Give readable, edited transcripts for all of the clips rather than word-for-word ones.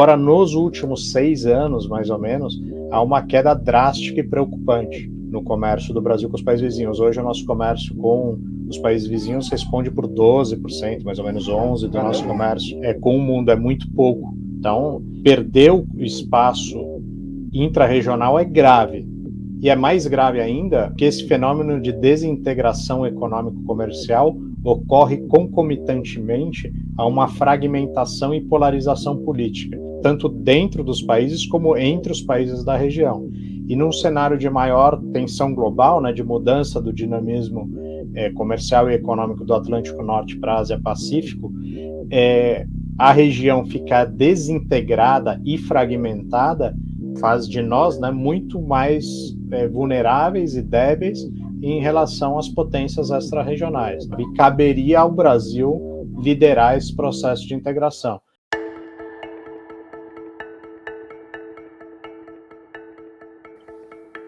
Agora, nos últimos 6 anos, mais ou menos, há uma queda drástica e preocupante no comércio do Brasil com os países vizinhos. Hoje, o nosso comércio com os países vizinhos responde por 12%, mais ou menos 11% do nosso comércio. Com o mundo é muito pouco. Então, perder o espaço intra-regional é grave. E é mais grave ainda que esse fenômeno de desintegração econômico-comercial ocorre concomitantemente a uma fragmentação e polarização política, tanto dentro dos países como entre os países da região. E num cenário de maior tensão global, de mudança do dinamismo comercial e econômico do Atlântico Norte para a Ásia-Pacífico, a região ficar desintegrada e fragmentada faz de nós muito mais vulneráveis e débeis em relação às potências extra-regionais. E caberia ao Brasil liderar esse processo de integração.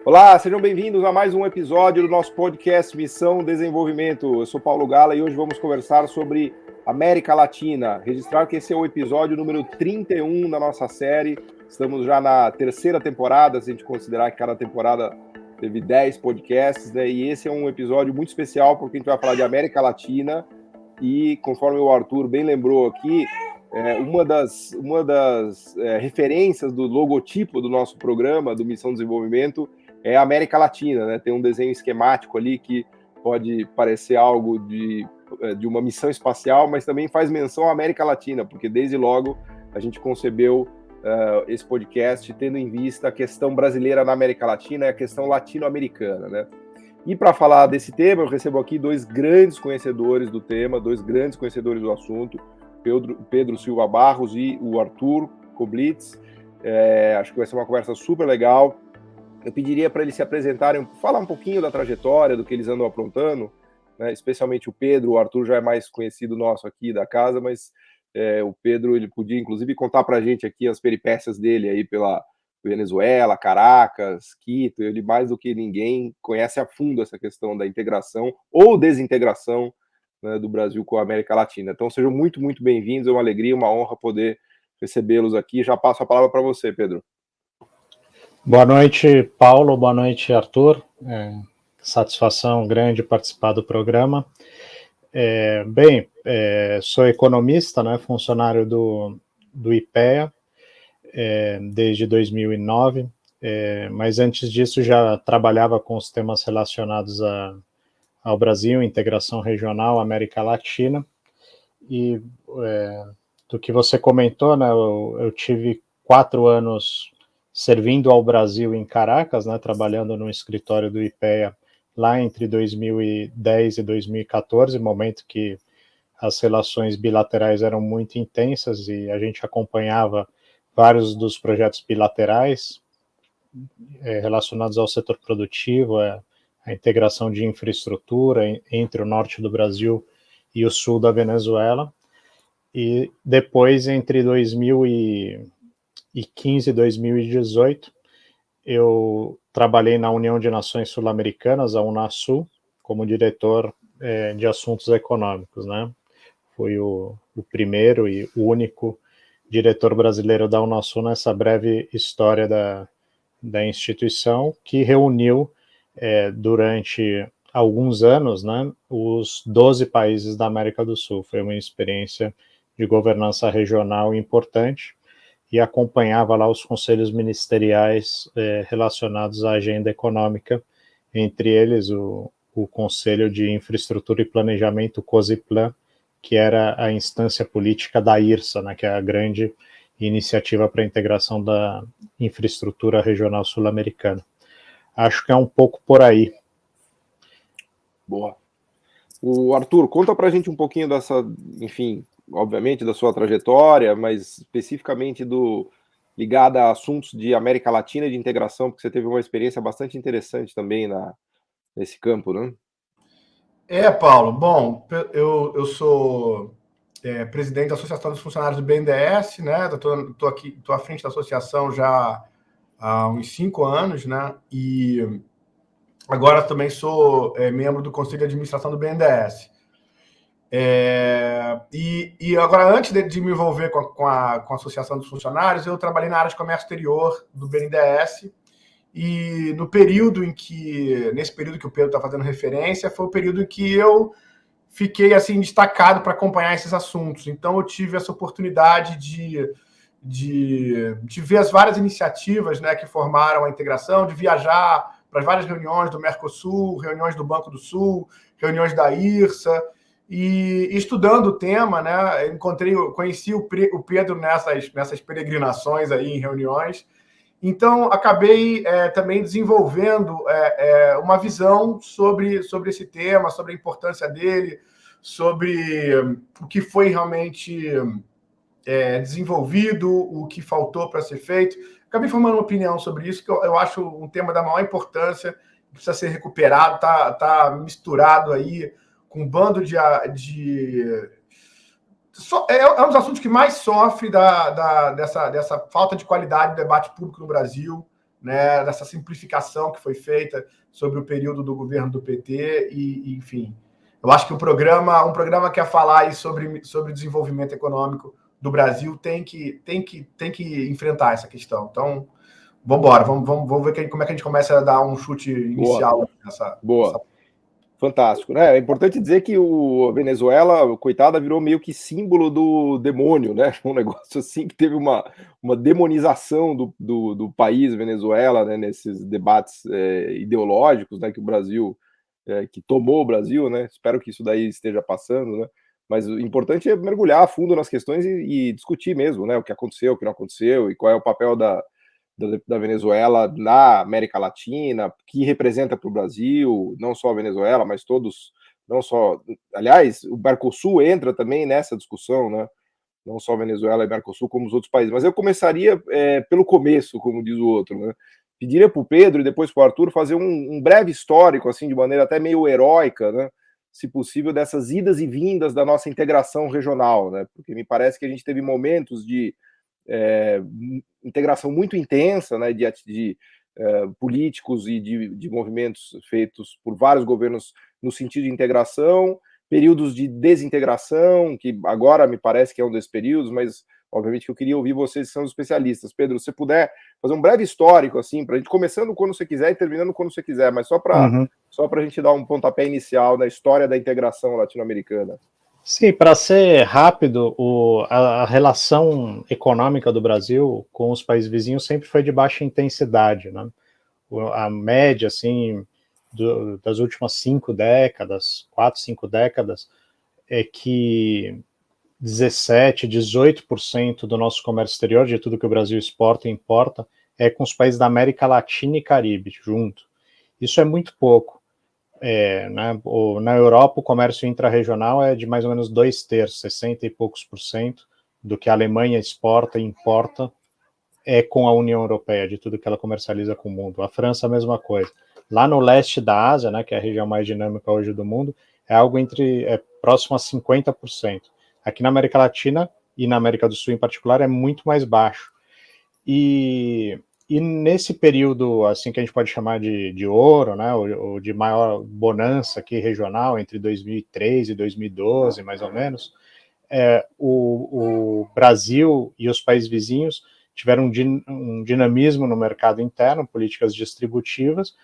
Olá, sejam bem-vindos a mais um episódio do nosso podcast Missão Desenvolvimento. Eu sou Paulo Gala e hoje vamos conversar sobre América Latina. Registrar que esse é o episódio número 31 da nossa série. Estamos já na terceira temporada, se a gente considerar que cada temporada teve 10 podcasts, e esse é um episódio muito especial porque a gente vai falar de América Latina e, conforme o Arthur bem lembrou aqui, uma das referências do logotipo do nosso programa, do Missão Desenvolvimento, é a América Latina, Tem um desenho esquemático ali que pode parecer algo de uma missão espacial, mas também faz menção à América Latina, porque desde logo a gente concebeu esse podcast tendo em vista a questão brasileira na América Latina e a questão latino-americana, E para falar desse tema, eu recebo aqui dois grandes conhecedores do tema, dois grandes conhecedores do assunto, Pedro Silva Barros e o Arthur Koblitz. Acho que vai ser uma conversa super legal. Eu pediria para eles se apresentarem, falar um pouquinho da trajetória, do que eles andam aprontando, especialmente o Pedro. O Arthur já é mais conhecido nosso aqui da casa, mas o Pedro ele podia, inclusive, contar para a gente aqui as peripécias dele aí pela Venezuela, Caracas, Quito. Ele, mais do que ninguém, conhece a fundo essa questão da integração ou desintegração do Brasil com a América Latina. Então, sejam muito, muito bem-vindos. É uma alegria, uma honra poder recebê-los aqui. Já passo a palavra para você, Pedro. Boa noite, Paulo. Boa noite, Arthur. Satisfação grande participar do programa. Sou economista, funcionário do IPEA desde 2009, mas antes disso já trabalhava com os temas relacionados ao Brasil, integração regional, América Latina, e do que você comentou, eu tive 4 anos servindo ao Brasil em Caracas, trabalhando no escritório do IPEA lá entre 2010 e 2014, momento que as relações bilaterais eram muito intensas e a gente acompanhava vários dos projetos bilaterais relacionados ao setor produtivo, a integração de infraestrutura entre o norte do Brasil e o sul da Venezuela. E depois, entre 2015 e 2018, eu trabalhei na União de Nações Sul-Americanas, a Unasul, como diretor de assuntos econômicos, Fui o primeiro e o único diretor brasileiro da Unasul nessa breve história da instituição, que reuniu durante alguns anos, os 12 países da América do Sul. Foi uma experiência de governança regional importante e acompanhava lá os conselhos ministeriais relacionados à agenda econômica, entre eles o Conselho de Infraestrutura e Planejamento, o COSIPLAN, que era a instância política da IRSA, que é a grande iniciativa para a integração da infraestrutura regional sul-americana. Acho que é um pouco por aí. Boa. O Arthur, conta pra gente um pouquinho dessa, enfim, obviamente da sua trajetória, mas especificamente ligada a assuntos de América Latina e de integração, porque você teve uma experiência bastante interessante também nesse campo, Paulo. Bom, eu sou presidente da Associação dos Funcionários do BNDES, Estou à frente da associação já há uns 5 anos, E agora também sou membro do Conselho de Administração do BNDES. E agora, antes de me envolver com a Associação dos Funcionários, eu trabalhei na área de comércio exterior do BNDES, e nesse período que o Pedro está fazendo referência, foi o período em que eu fiquei assim destacado para acompanhar esses assuntos. Então eu tive essa oportunidade de ver as várias iniciativas, né, que formaram a integração, de viajar para as várias reuniões do Mercosul, reuniões do Banco do Sul, reuniões da IRSA, e estudando o tema, né, conheci o Pedro nessas peregrinações aí em reuniões. Então, acabei também desenvolvendo uma visão sobre esse tema, sobre a importância dele, sobre o que foi realmente desenvolvido, o que faltou para ser feito. Acabei formando uma opinião sobre isso, que eu acho um tema da maior importância, que precisa ser recuperado, tá misturado aí com um bando é um dos assuntos que mais sofre dessa falta de qualidade do debate público no Brasil, né, dessa simplificação que foi feita sobre o período do governo do PT, enfim. Eu acho que um programa que quer falar aí sobre desenvolvimento econômico do Brasil tem que enfrentar essa questão. Então, vamos ver como é que a gente começa a dar um chute inicial nessa. Boa. Fantástico, né? É importante dizer que a Venezuela, coitada, virou meio que símbolo do demônio, né? Um negócio assim que teve uma demonização do país, Venezuela, né? Nesses debates ideológicos, né? Que o Brasil, que tomou o Brasil, né? Espero que isso daí esteja passando, né? Mas o importante é mergulhar a fundo nas questões e discutir mesmo, né? O que aconteceu, o que não aconteceu e qual é o papel da Venezuela na América Latina, que representa para o Brasil, não só a Venezuela, mas todos, não só... Aliás, o Mercosul entra também nessa discussão, né? Não só a Venezuela e Mercosul, como os outros países. Mas eu começaria pelo começo, como diz o outro, né? Pediria para o Pedro e depois para o Arthur fazer um breve histórico, assim, de maneira até meio heróica, né? Se possível, dessas idas e vindas da nossa integração regional, né? Porque me parece que a gente teve momentos de integração muito intensa, né, de políticos e de movimentos feitos por vários governos no sentido de integração, períodos de desintegração, que agora me parece que é um desses períodos, mas obviamente que eu queria ouvir vocês que são os especialistas. Pedro, se você puder fazer um breve histórico, assim, para a gente começando quando você quiser e terminando quando você quiser, mas só para a gente dar um pontapé inicial na história da integração latino-americana. Sim, para ser rápido, a relação econômica do Brasil com os países vizinhos sempre foi de baixa intensidade, né? A média, assim, das últimas 5 décadas, 4, 5 décadas, é que 17%, 18% do nosso comércio exterior, de tudo que o Brasil exporta e importa, é com os países da América Latina e Caribe, junto. Isso é muito pouco. Na Europa, o comércio intra-regional é de mais ou menos 2/3, 60 e poucos % do que a Alemanha exporta e importa é com a União Europeia, de tudo que ela comercializa com o mundo. A França, a mesma coisa. Lá no leste da Ásia, né, que é a região mais dinâmica hoje do mundo, é algo próximo a 50%. Aqui na América Latina e na América do Sul em particular é muito mais baixo. E nesse período, assim, que a gente pode chamar de ouro, né, ou de maior bonança aqui regional, entre 2003 e 2012, mais ou menos, o Brasil e os países vizinhos tiveram um dinamismo no mercado interno, políticas distributivas,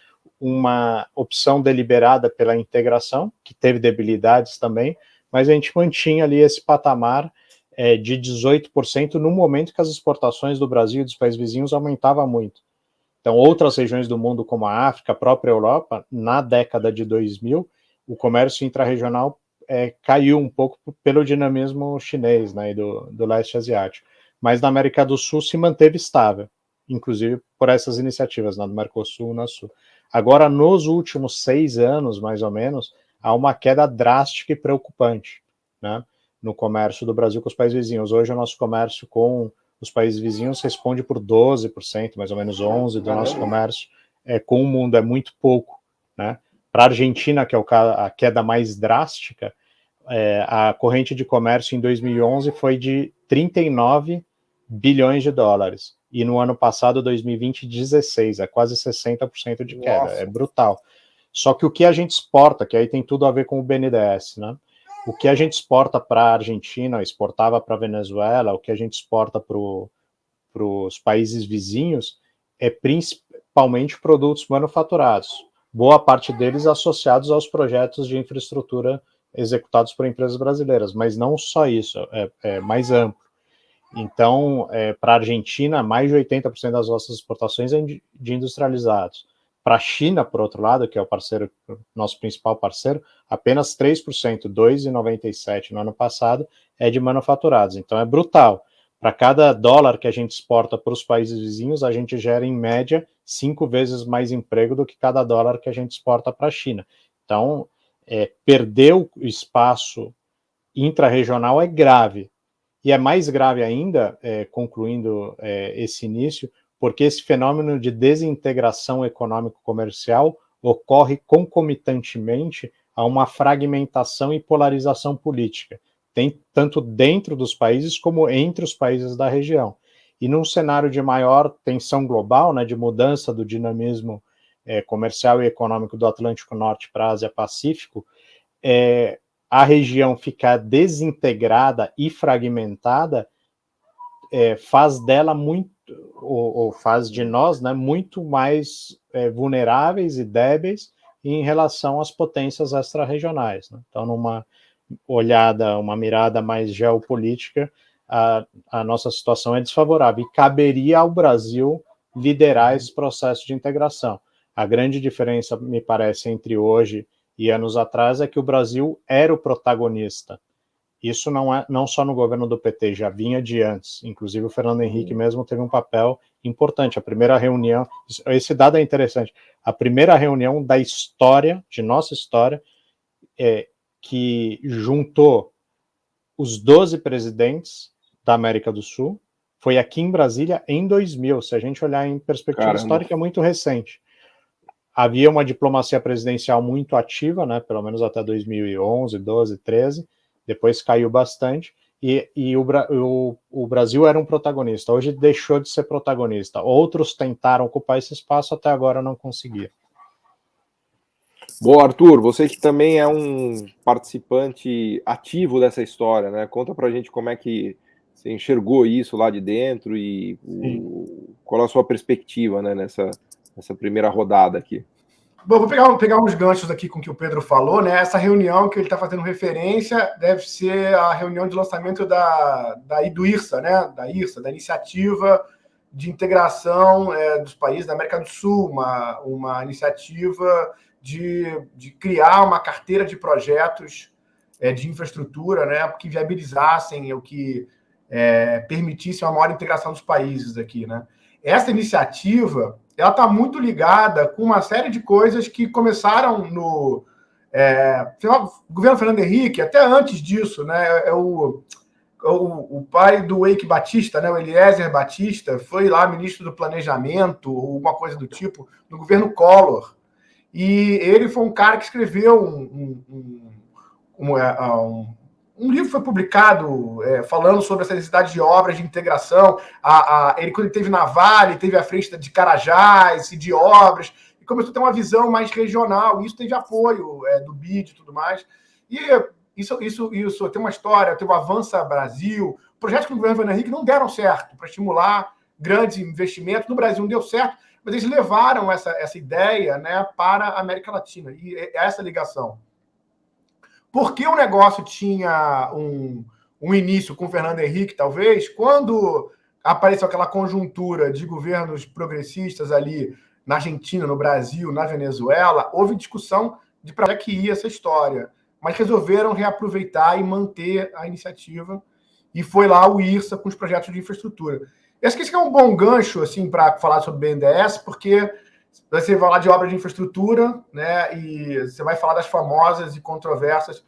uma opção deliberada pela integração, que teve debilidades também, mas a gente mantinha ali esse patamar de 18% no momento que as exportações do Brasil e dos países vizinhos aumentavam muito. Então, outras regiões do mundo, como a África, a própria Europa, na década de 2000, o comércio intrarregional caiu um pouco pelo dinamismo chinês, né, e do leste asiático. Mas na América do Sul se manteve estável, inclusive por essas iniciativas, do Mercosul e na Sul. Agora, nos últimos 6 anos, mais ou menos, há uma queda drástica e preocupante, né, no comércio do Brasil com os países vizinhos. Hoje o nosso comércio com os países vizinhos responde por 12%, mais ou menos 11% do nosso comércio com o mundo, é muito pouco, né? Para a Argentina, que é a queda mais drástica, a corrente de comércio em 2011 foi de 39 bilhões de dólares, e no ano passado, 2020, 16, quase 60% de queda. Nossa. É brutal. Só que o que a gente exporta, que aí tem tudo a ver com o BNDES, né? o que a gente exporta para a Argentina, exportava para a Venezuela, o que a gente exporta para os países vizinhos é principalmente produtos manufaturados, boa parte deles associados aos projetos de infraestrutura executados por empresas brasileiras, mas não só isso, é mais amplo. Então, para a Argentina, mais de 80% das nossas exportações é de industrializados. Para a China, por outro lado, que é o parceiro, nosso principal parceiro, apenas 3%, 2,97% no ano passado, é de manufaturados. Então, é brutal. Para cada dólar que a gente exporta para os países vizinhos, a gente gera, em média, 5 vezes mais emprego do que cada dólar que a gente exporta para a China. Então, perder o espaço intra-regional é grave. E é mais grave ainda, concluindo esse início, porque esse fenômeno de desintegração econômico-comercial ocorre concomitantemente a uma fragmentação e polarização política, tanto dentro dos países como entre os países da região. E num cenário de maior tensão global, né, de mudança do dinamismo comercial e econômico do Atlântico Norte para a Ásia-Pacífico, a região ficar desintegrada e fragmentada faz dela muito, ou faz de nós, né, muito mais vulneráveis e débeis em relação às potências extra-regionais. Né? Então, numa uma mirada mais geopolítica, a nossa situação é desfavorável e caberia ao Brasil liderar esse processo de integração. A grande diferença, me parece, entre hoje e anos atrás é que o Brasil era o protagonista. Isso não só no governo do PT, já vinha de antes. Inclusive o Fernando Henrique mesmo teve um papel importante. A primeira reunião, esse dado é interessante, a primeira reunião da história, de nossa história, que juntou os 12 presidentes da América do Sul, foi aqui em Brasília em 2000. Se a gente olhar em perspectiva histórica, é muito recente. Havia uma diplomacia presidencial muito ativa, né, pelo menos até 2011, 12, 13, depois caiu bastante, e o Brasil era um protagonista. Hoje deixou de ser protagonista. Outros tentaram ocupar esse espaço, até agora não conseguiram. Bom, Arthur, você que também é um participante ativo dessa história, né? Conta pra gente como é que você enxergou isso lá de dentro e qual a sua perspectiva, né, nessa primeira rodada aqui. Bom, vou pegar uns ganchos aqui com o que o Pedro falou, né? Essa reunião que ele está fazendo referência deve ser a reunião de lançamento do IRSA, né? Da IRSA, da Iniciativa de Integração dos Países da América do Sul, uma iniciativa de criar uma carteira de projetos de infraestrutura, né? Que viabilizassem o que permitisse uma maior integração dos países aqui, né? Essa iniciativa ela está muito ligada com uma série de coisas que começaram no governo Fernando Henrique, até antes disso, né? O pai do Eike Batista, né? O Eliezer Batista, foi lá ministro do Planejamento, ou alguma coisa do tipo, no governo Collor. E ele foi um cara que escreveu um livro foi publicado falando sobre essa necessidade de obras de integração. Ele, quando ele esteve na Vale, teve à frente de Carajás e de obras, e começou a ter uma visão mais regional. Isso teve apoio do BID e tudo mais. E isso tem uma história, tem o Avança Brasil, projetos que o governo Fernando Henrique não deram certo para estimular grandes investimentos. No Brasil não deu certo, mas eles levaram essa ideia, né, para a América Latina. E essa ligação. Por que o negócio tinha um início com o Fernando Henrique, talvez? Quando apareceu aquela conjuntura de governos progressistas ali na Argentina, no Brasil, na Venezuela, houve discussão de para onde que ia essa história. Mas resolveram reaproveitar e manter a iniciativa. E foi lá o IRSA com os projetos de infraestrutura. Esse é um bom gancho assim, para falar sobre o BNDES, porque você vai falar de obras de infraestrutura, né, e você vai falar das famosas e controversas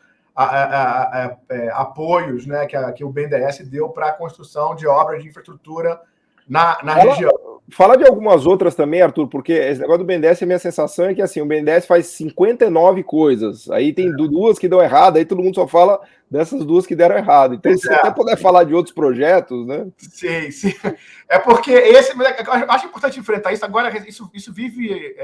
apoios, né, que o BNDES deu para a construção de obras de infraestrutura na região. Fala de algumas outras também, Arthur, porque esse negócio do BNDES, a minha sensação é que assim, o BNDES faz 59 coisas, aí tem duas que dão errado, aí todo mundo só fala dessas duas que deram errado. Então, se você até puder falar de outros projetos, né? Sim. É porque esse, eu acho importante enfrentar isso. Agora, isso vive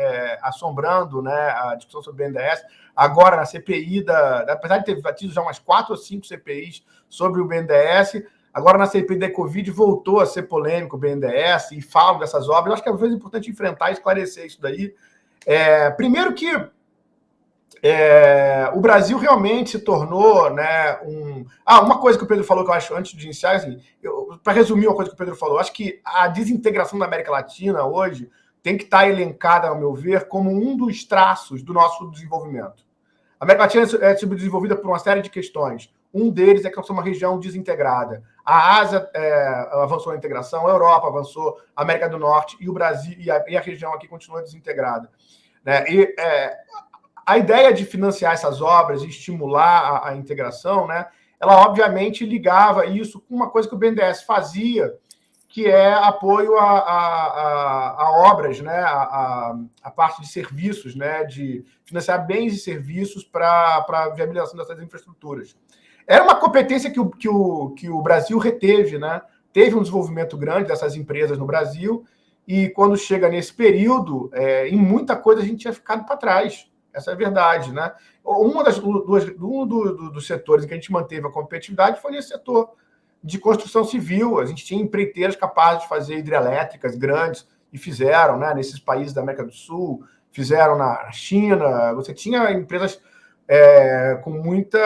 assombrando, né, a discussão sobre o BNDES. Agora, na CPI, apesar de ter tido já umas 4 ou 5 CPIs sobre o BNDES, agora na CPI da Covid voltou a ser polêmico o BNDES e falam dessas obras. Eu acho que às vezes é importante enfrentar e esclarecer isso daí. Primeiro que o Brasil realmente se tornou, né, uma coisa que o Pedro falou que eu acho, antes de iniciar, assim, para resumir uma coisa que o Pedro falou, acho que a desintegração da América Latina hoje tem que estar elencada, ao meu ver, como um dos traços do nosso desenvolvimento. A América Latina é subdesenvolvida por uma série de questões. Um deles é que nós somos uma região desintegrada. A Ásia avançou na integração, a Europa avançou, a América do Norte e o Brasil e a região aqui continua desintegrada. Né? A ideia de financiar essas obras e estimular a integração, né, ela obviamente ligava isso com uma coisa que o BNDES fazia, que é apoio a obras, né, a parte de serviços, né, de financiar bens e serviços para a viabilização dessas infraestruturas. Era uma competência que o Brasil reteve, né? Teve um desenvolvimento grande dessas empresas no Brasil, e quando chega nesse período, em muita coisa a gente tinha ficado para trás. Essa é a verdade, né? Um dos setores em que a gente manteve a competitividade foi nesse setor de construção civil. A gente tinha empreiteiras capazes de fazer hidrelétricas grandes, e fizeram, né, nesses países da América do Sul, fizeram na China. Você tinha empresas com muito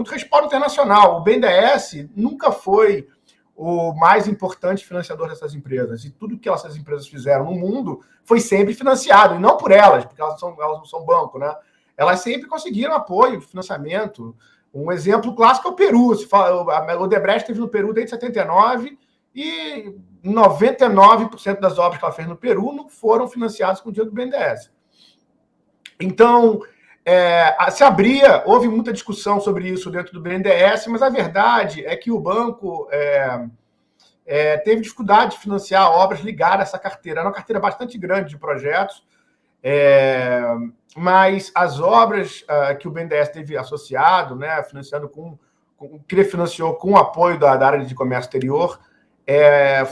respaldo internacional. O BNDES nunca foi o mais importante financiador dessas empresas. E tudo que essas empresas fizeram no mundo foi sempre financiado, e não por elas, porque elas não são banco, né? Elas sempre conseguiram apoio, financiamento. Um exemplo clássico é o Peru. O Odebrecht esteve no Peru desde 79 e 99% das obras que ela fez no Peru não foram financiadas com o dinheiro do BNDES. Então, houve muita discussão sobre isso dentro do BNDES, mas a verdade é que o banco teve dificuldade de financiar obras ligadas a essa carteira. Era uma carteira bastante grande de projetos, mas as obras que o BNDES teve associado, né, financiando que ele financiou com o apoio da área de comércio exterior,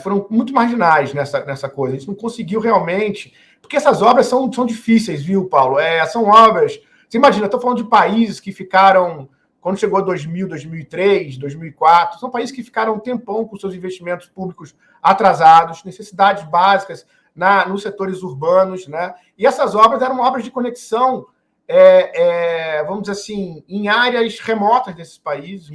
foram muito marginais nessa coisa. A gente não conseguiu realmente, porque essas obras são difíceis, viu, Paulo? São obras... Você imagina, eu estou falando de países que ficaram, quando chegou 2000, 2003, 2004, são países que ficaram um tempão com seus investimentos públicos atrasados, necessidades básicas nos setores urbanos, né? E essas obras eram obras de conexão, vamos dizer assim, em áreas remotas desses países.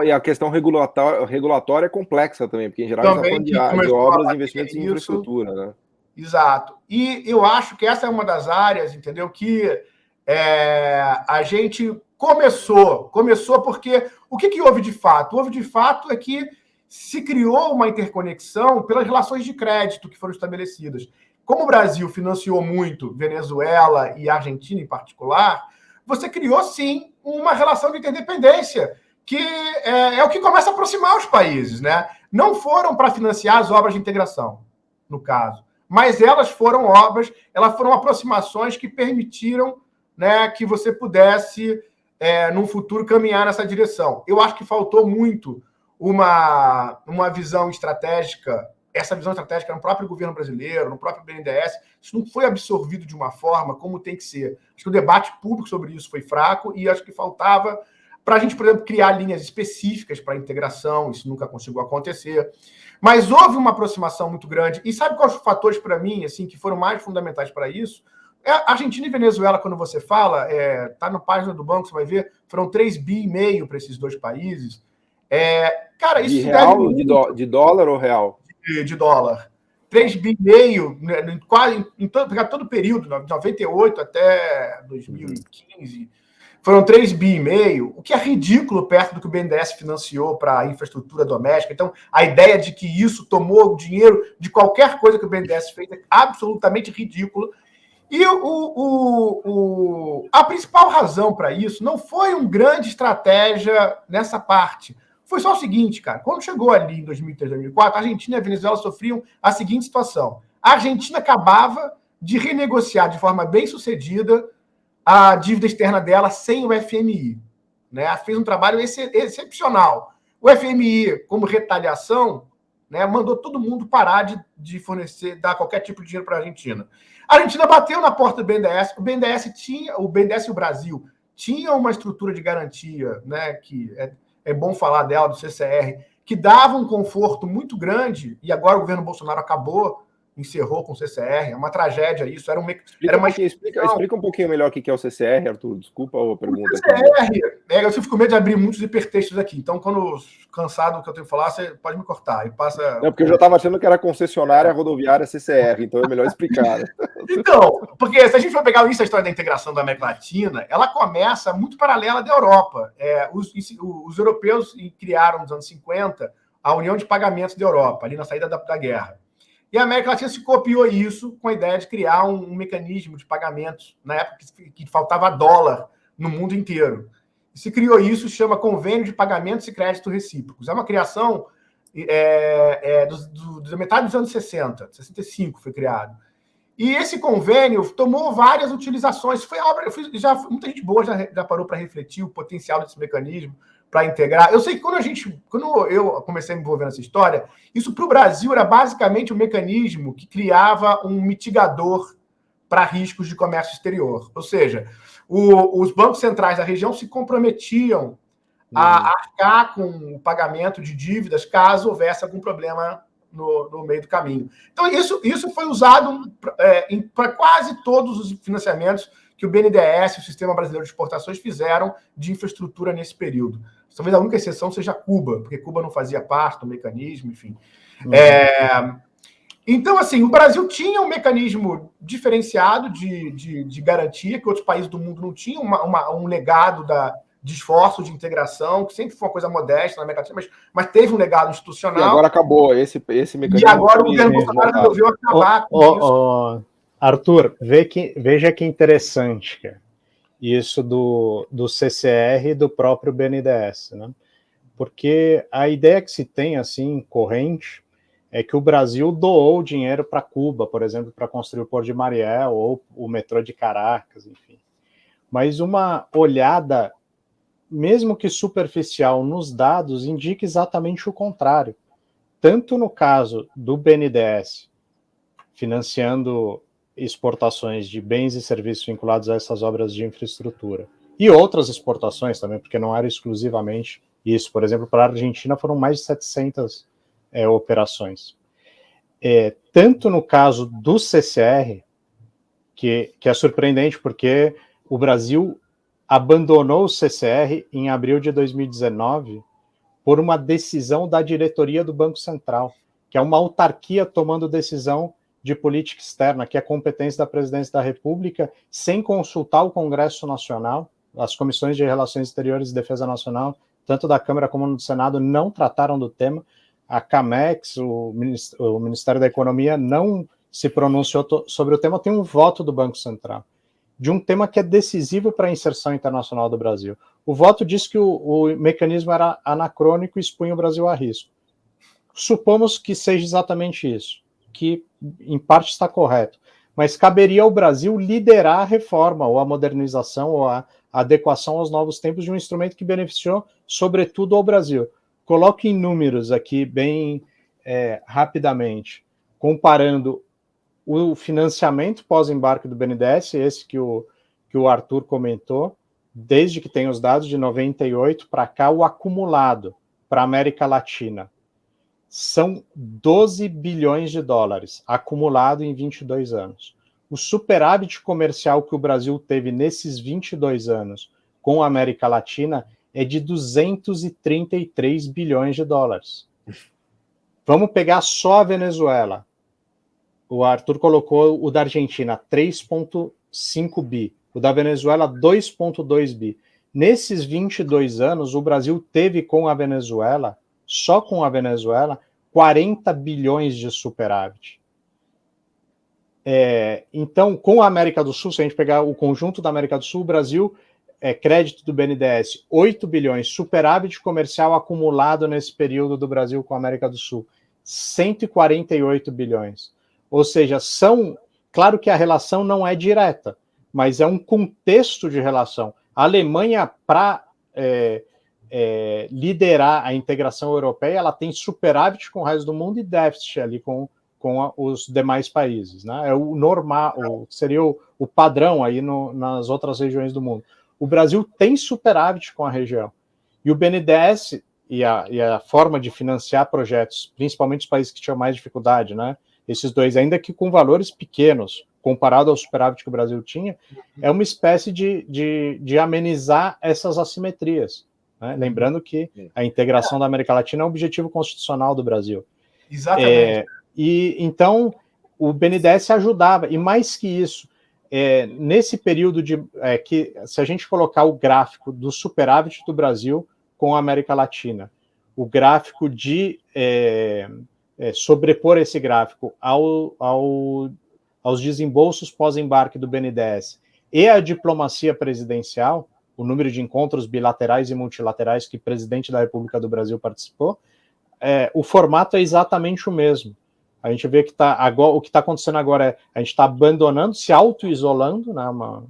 E a questão regulatória é complexa também, porque em geral a gente está falando de obras e investimentos em infraestrutura, né? Exato. E eu acho que essa é uma das áreas, entendeu, que a gente começou porque o que houve de fato? Houve de fato é que se criou uma interconexão pelas relações de crédito que foram estabelecidas. Como o Brasil financiou muito Venezuela e Argentina em particular, você criou, sim, uma relação de interdependência, que é o que começa a aproximar os países, né? Não foram para financiar as obras de integração, no caso, mas elas foram aproximações que permitiram, né, que você pudesse, no futuro, caminhar nessa direção. Eu acho que faltou muito uma visão estratégica. Essa visão estratégica no próprio governo brasileiro, no próprio BNDES, isso não foi absorvido de uma forma como tem que ser. Acho que o debate público sobre isso foi fraco, e acho que faltava para a gente, por exemplo, criar linhas específicas para a integração. Isso nunca conseguiu acontecer. Mas houve uma aproximação muito grande. E sabe quais os fatores, para mim, assim, que foram mais fundamentais para isso? Argentina e Venezuela, quando você fala, está na página do banco, você vai ver, foram 3,5 bi para esses dois países. Cara, isso de real, de dólar ou real? De dólar. 3,5 bi, né, quase em todo o período, de 98 até 2015, foram 3,5 bi, o que é ridículo perto do que o BNDES financiou para a infraestrutura doméstica. Então, a ideia de que isso tomou o dinheiro de qualquer coisa que o BNDES fez é absolutamente ridícula. E a principal razão para isso não foi uma grande estratégia nessa parte, Foi só o seguinte, cara, quando chegou ali em 2003, 2004, a Argentina e a Venezuela sofriam a seguinte situação. A Argentina acabava de renegociar de forma bem sucedida a dívida externa dela sem o FMI. Né? Fez um trabalho excepcional. O FMI, como retaliação, né, mandou todo mundo parar de fornecer, dar qualquer tipo de dinheiro para a Argentina. A Argentina bateu na porta do BNDES, o BNDES e o Brasil tinham uma estrutura de garantia, né, que é bom falar dela, do CCR, que dava um conforto muito grande, e agora o governo Bolsonaro encerrou com o CCR, é uma tragédia isso, Explica um pouquinho melhor o que é o CCR, Arthur, desculpa a pergunta. O CCR, eu fico com medo de abrir muitos hipertextos aqui, então quando cansado do que eu tenho que falar, você pode me cortar e passa... Não, porque eu já estava achando que era concessionária rodoviária CCR, então é melhor explicar. Né? Então, porque se a gente for pegar o início da história da integração da América Latina, ela começa muito paralela da Europa. Os europeus criaram, nos anos 50, a União de Pagamentos da Europa, ali na saída da guerra. E a América Latina se copiou isso com a ideia de criar um mecanismo de pagamentos, na época que faltava dólar no mundo inteiro. E se criou isso, chama Convênio de Pagamentos e Crédito Recíprocos. É uma criação da metade dos anos 60, 65 foi criado. E esse convênio tomou várias utilizações. Muita gente boa já parou para refletir o potencial desse mecanismo para integrar. Eu sei que quando eu comecei a me envolver nessa história, isso para o Brasil era basicamente um mecanismo que criava um mitigador para riscos de comércio exterior. Ou seja, os bancos centrais da região se comprometiam a arcar com o pagamento de dívidas caso houvesse algum problema no meio do caminho. Então, isso foi usado para quase todos os financiamentos que o BNDES, o Sistema Brasileiro de Exportações, fizeram de infraestrutura nesse período. Talvez a única exceção seja Cuba, porque Cuba não fazia parte do mecanismo, enfim. Então, assim, o Brasil tinha um mecanismo diferenciado de garantia, que outros países do mundo não tinham, um legado de esforço de integração, que sempre foi uma coisa modesta na América Latina, mas teve um legado institucional. E agora acabou esse mecanismo. E agora o governo Bolsonaro resolveu acabar com isso. Arthur, veja que interessante, cara, isso do CCR e do próprio BNDES, né? Porque a ideia que se tem, assim, corrente, é que o Brasil doou dinheiro para Cuba, por exemplo, para construir o Porto de Mariel ou o metrô de Caracas, enfim. Mas uma olhada, mesmo que superficial, nos dados, indica exatamente o contrário. Tanto no caso do BNDES, financiando exportações de bens e serviços vinculados a essas obras de infraestrutura, e outras exportações também, porque não era exclusivamente isso. Por exemplo, para a Argentina foram mais de 700 operações. Tanto no caso do CCR, que é surpreendente, porque o Brasil abandonou o CCR em abril de 2019 por uma decisão da diretoria do Banco Central, que é uma autarquia tomando decisão de política externa, que é competência da Presidência da República, sem consultar o Congresso Nacional. As comissões de Relações Exteriores e Defesa Nacional, tanto da Câmara como do Senado, não trataram do tema. A CAMEX, o Ministério da Economia, não se pronunciou sobre o tema. Tem um voto do Banco Central, de um tema que é decisivo para a inserção internacional do Brasil. O voto diz que o mecanismo era anacrônico e expunha o Brasil a risco. Supomos que seja exatamente isso, que em parte está correto, mas caberia ao Brasil liderar a reforma, ou a modernização, ou a adequação aos novos tempos de um instrumento que beneficiou, sobretudo, ao Brasil. Coloque em números aqui, bem rapidamente, comparando o financiamento pós-embarque do BNDES, esse que o Arthur comentou, desde que tem os dados de 98 para cá, o acumulado para a América Latina. São 12 bilhões de dólares, acumulado em 22 anos. O superávit comercial que o Brasil teve nesses 22 anos com a América Latina é de 233 bilhões de dólares. Vamos pegar só a Venezuela. O Arthur colocou o da Argentina, 3,5 bi. O da Venezuela, 2,2 bi. Nesses 22 anos, o Brasil teve com a Venezuela, só com a Venezuela, 40 bilhões de superávit. Então, com a América do Sul, se a gente pegar o conjunto da América do Sul, o Brasil crédito do BNDES, 8 bilhões, superávit comercial acumulado nesse período do Brasil com a América do Sul, 148 bilhões. Ou seja, claro que a relação não é direta, mas é um contexto de relação. A Alemanha, para liderar a integração europeia, ela tem superávit com o resto do mundo e déficit ali com os demais países, né? É o normal, seria o padrão aí nas outras regiões do mundo. O Brasil tem superávit com a região. E o BNDES e a forma de financiar projetos, principalmente os países que tinham mais dificuldade, né? Esses dois, ainda que com valores pequenos, comparado ao superávit que o Brasil tinha, é uma espécie de amenizar essas assimetrias, né? Lembrando que a integração da América Latina é um objetivo constitucional do Brasil. Exatamente. E então o BNDES ajudava, e mais que isso, nesse período que se a gente colocar o gráfico do superávit do Brasil com a América Latina, o gráfico de sobrepor esse gráfico aos desembolsos pós-embarque do BNDES e a diplomacia presidencial, o número de encontros bilaterais e multilaterais que o presidente da República do Brasil participou, o formato é exatamente o mesmo. A gente vê que o que está acontecendo agora a gente está abandonando, se auto-isolando, né?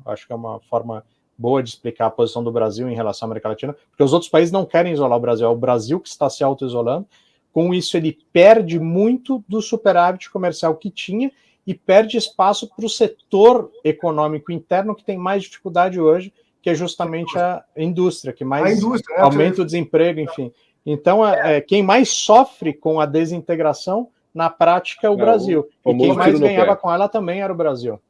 Acho que é uma forma boa de explicar a posição do Brasil em relação à América Latina, porque os outros países não querem isolar o Brasil, é o Brasil que está se auto-isolando. Com isso, ele perde muito do superávit comercial que tinha e perde espaço para o setor econômico interno que tem mais dificuldade hoje, que é justamente a indústria, que mais aumenta o desemprego, enfim. Então, quem mais sofre com a desintegração, na prática, é o Brasil. E quem mais ganhava com ela também era o Brasil.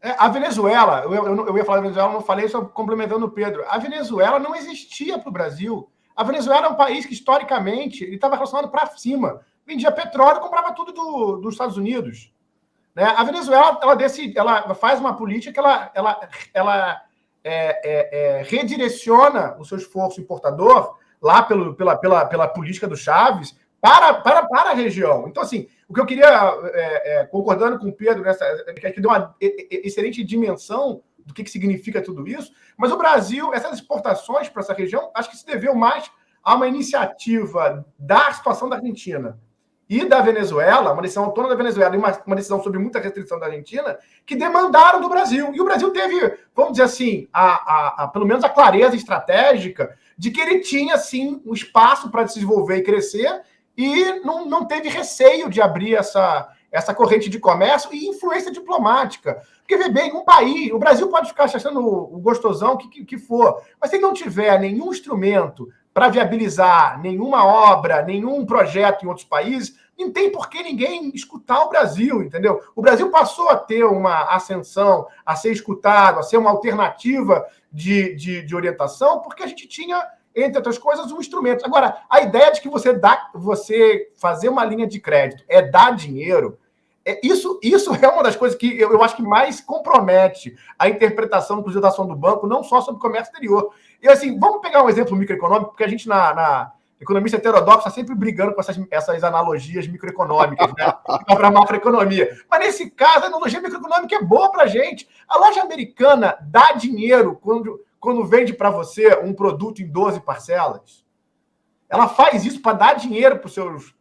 A Venezuela, eu ia falar da Venezuela, não falei, só complementando o Pedro. A Venezuela não existia para o Brasil. A Venezuela é um país que, historicamente, ele estava relacionado para cima. Vendia petróleo, comprava tudo dos Estados Unidos. Né? A Venezuela, ela faz uma política que ela redireciona o seu esforço importador lá pela política do Chaves para a região. Então, assim, o que eu queria, concordando com o Pedro, que deu uma excelente dimensão do que significa tudo isso, mas o Brasil, essas exportações para essa região, acho que se deveu mais a uma iniciativa da situação da Argentina e da Venezuela, uma decisão autônoma da Venezuela e uma decisão sobre muita restrição da Argentina, que demandaram do Brasil. E o Brasil teve, vamos dizer assim, pelo menos a clareza estratégica de que ele tinha, sim, um espaço para se desenvolver e crescer e não teve receio de abrir essa corrente de comércio e influência diplomática. Porque, vê bem, o Brasil pode ficar achando o gostosão que for, mas se ele não tiver nenhum instrumento para viabilizar nenhuma obra, nenhum projeto em outros países, não tem por que ninguém escutar o Brasil, entendeu? O Brasil passou a ter uma ascensão, a ser escutado, a ser uma alternativa de orientação, porque a gente tinha, entre outras coisas, um instrumento. Agora, a ideia de que você fazer uma linha de crédito é dar dinheiro, isso é uma das coisas que eu acho que mais compromete a interpretação, inclusive, da ação do banco, não só sobre o comércio exterior. E assim, vamos pegar um exemplo microeconômico, porque a gente, na economista heterodoxa, está sempre brigando com essas analogias microeconômicas, né? Para a macroeconomia. Mas nesse caso, a analogia microeconômica é boa para a gente. A loja americana dá dinheiro quando vende para você um produto em 12 parcelas. Ela faz isso para dar dinheiro para os seus...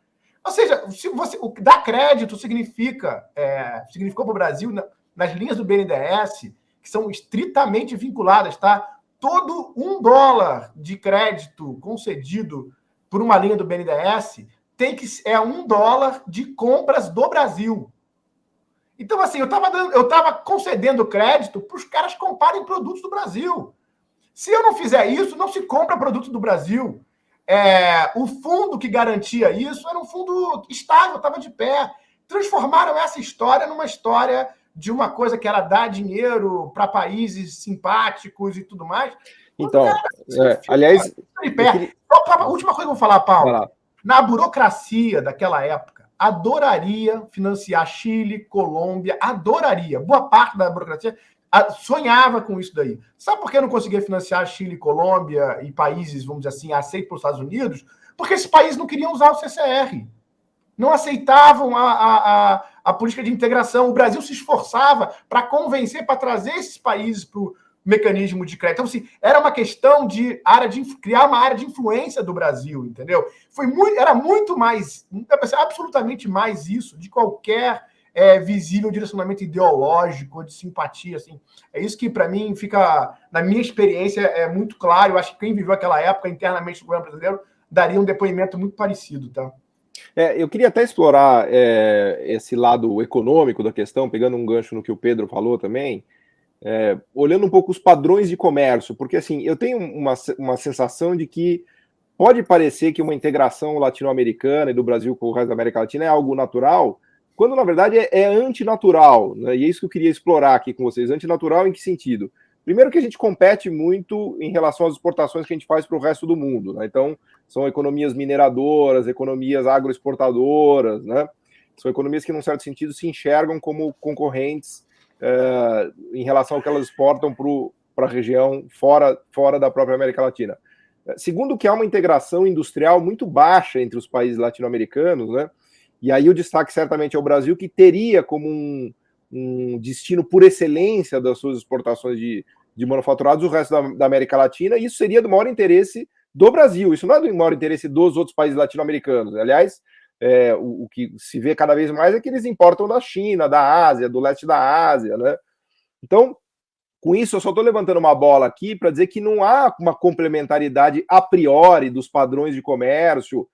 Ou seja, se você dar crédito significou para o Brasil, nas linhas do BNDES, que são estritamente vinculadas, tá? Todo $1 de crédito concedido por uma linha do BNDES é $1 de compras do Brasil. Então, assim, eu estava concedendo crédito para os caras comprarem produtos do Brasil. Se eu não fizer isso, não se compra produto do Brasil. O fundo que garantia isso era um fundo estável, estava de pé. Transformaram essa história numa história de uma coisa que era dar dinheiro para países simpáticos e tudo mais. Então, aliás... A última coisa que eu vou falar, Paulo. Na burocracia daquela época, adoraria financiar Chile, Colômbia, adoraria. Boa parte da burocracia sonhava com isso daí. Sabe por que eu não conseguia financiar Chile, Colômbia e países, vamos dizer assim, aceitos pelos Estados Unidos? Porque esses países não queriam usar o CCR. Não aceitavam a política de integração. O Brasil se esforçava para convencer, para trazer esses países para mecanismo de crédito. Então, assim, era uma questão de criar uma área de influência do Brasil, entendeu? Era muito mais, absolutamente mais isso de qualquer visível direcionamento ideológico, de simpatia, assim. É isso que, para mim, fica, na minha experiência, é muito claro. Eu acho que quem viveu aquela época internamente no governo brasileiro daria um depoimento muito parecido, tá? Eu queria até explorar esse lado econômico da questão, pegando um gancho no que o Pedro falou também, olhando um pouco os padrões de comércio, porque assim, eu tenho uma sensação de que pode parecer que uma integração latino-americana e do Brasil com o resto da América Latina é algo natural, quando na verdade é antinatural, né? E é isso que eu queria explorar aqui com vocês. Antinatural em que sentido? Primeiro que a gente compete muito em relação às exportações que a gente faz para o resto do mundo, né? Então, são economias mineradoras, economias agroexportadoras, né? São economias que, num certo sentido, se enxergam como concorrentes em relação ao que elas exportam para a região fora da própria América Latina. Segundo, que há uma integração industrial muito baixa entre os países latino-americanos, né? E aí o destaque certamente é o Brasil, que teria como um destino por excelência das suas exportações de manufaturados o resto da América Latina, e isso seria do maior interesse do Brasil, isso não é do maior interesse dos outros países latino-americanos. Aliás, o que se vê cada vez mais é que eles importam da China, da Ásia, do leste da Ásia, né? Então, com isso, eu só estou levantando uma bola aqui para dizer que não há uma complementaridade a priori dos padrões de comércio,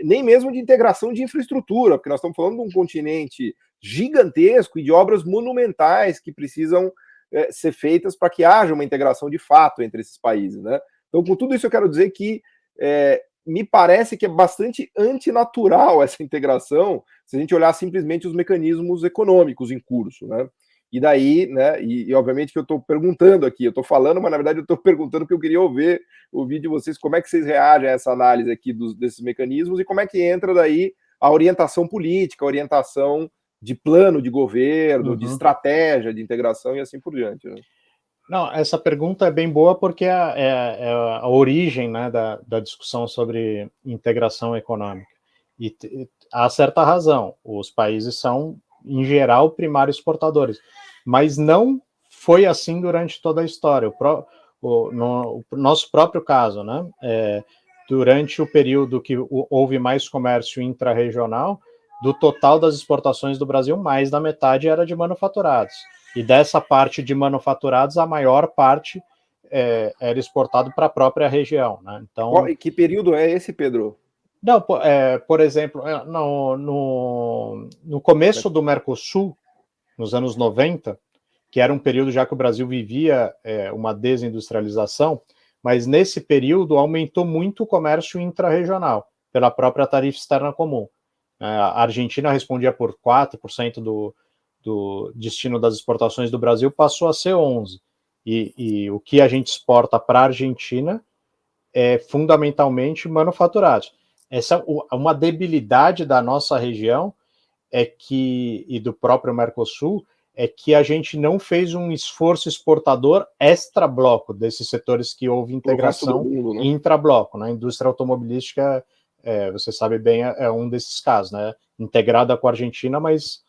nem mesmo de integração de infraestrutura, porque nós estamos falando de um continente gigantesco e de obras monumentais que precisam ser feitas para que haja uma integração de fato entre esses países, né? Então, com tudo isso, eu quero dizer que me parece que é bastante antinatural essa integração, se a gente olhar simplesmente os mecanismos econômicos em curso, né? E daí, né, e obviamente que eu estou perguntando aqui, eu estou falando, mas na verdade eu estou perguntando porque eu queria ouvir de vocês como é que vocês reagem a essa análise aqui desses mecanismos e como é que entra daí a orientação política, a orientação de plano de governo, de estratégia de integração e assim por diante, né? Não, essa pergunta é bem boa porque é a origem, né, da discussão sobre integração econômica. E há certa razão, os países são, em geral, primários exportadores, mas não foi assim durante toda a história. No nosso próprio caso, né, durante o período que houve mais comércio intra-regional, do total das exportações do Brasil, mais da metade era de manufaturados. E dessa parte de manufaturados, a maior parte era exportado para a própria região, né? Então, que período é esse, Pedro? Não, por exemplo, no começo do Mercosul, nos anos 90, que era um período já que o Brasil vivia uma desindustrialização, mas nesse período aumentou muito o comércio intra-regional, pela própria tarifa externa comum. A Argentina respondia por 4% do destino das exportações do Brasil, passou a ser 11%. E o que a gente exporta para a Argentina é fundamentalmente manufaturados. Essa uma debilidade da nossa região e do próprio Mercosul é que a gente não fez um esforço exportador extra-bloco desses setores que houve integração mundo, né? Intra-bloco, né? A indústria automobilística, você sabe bem, é um desses casos, né? Integrada com a Argentina, mas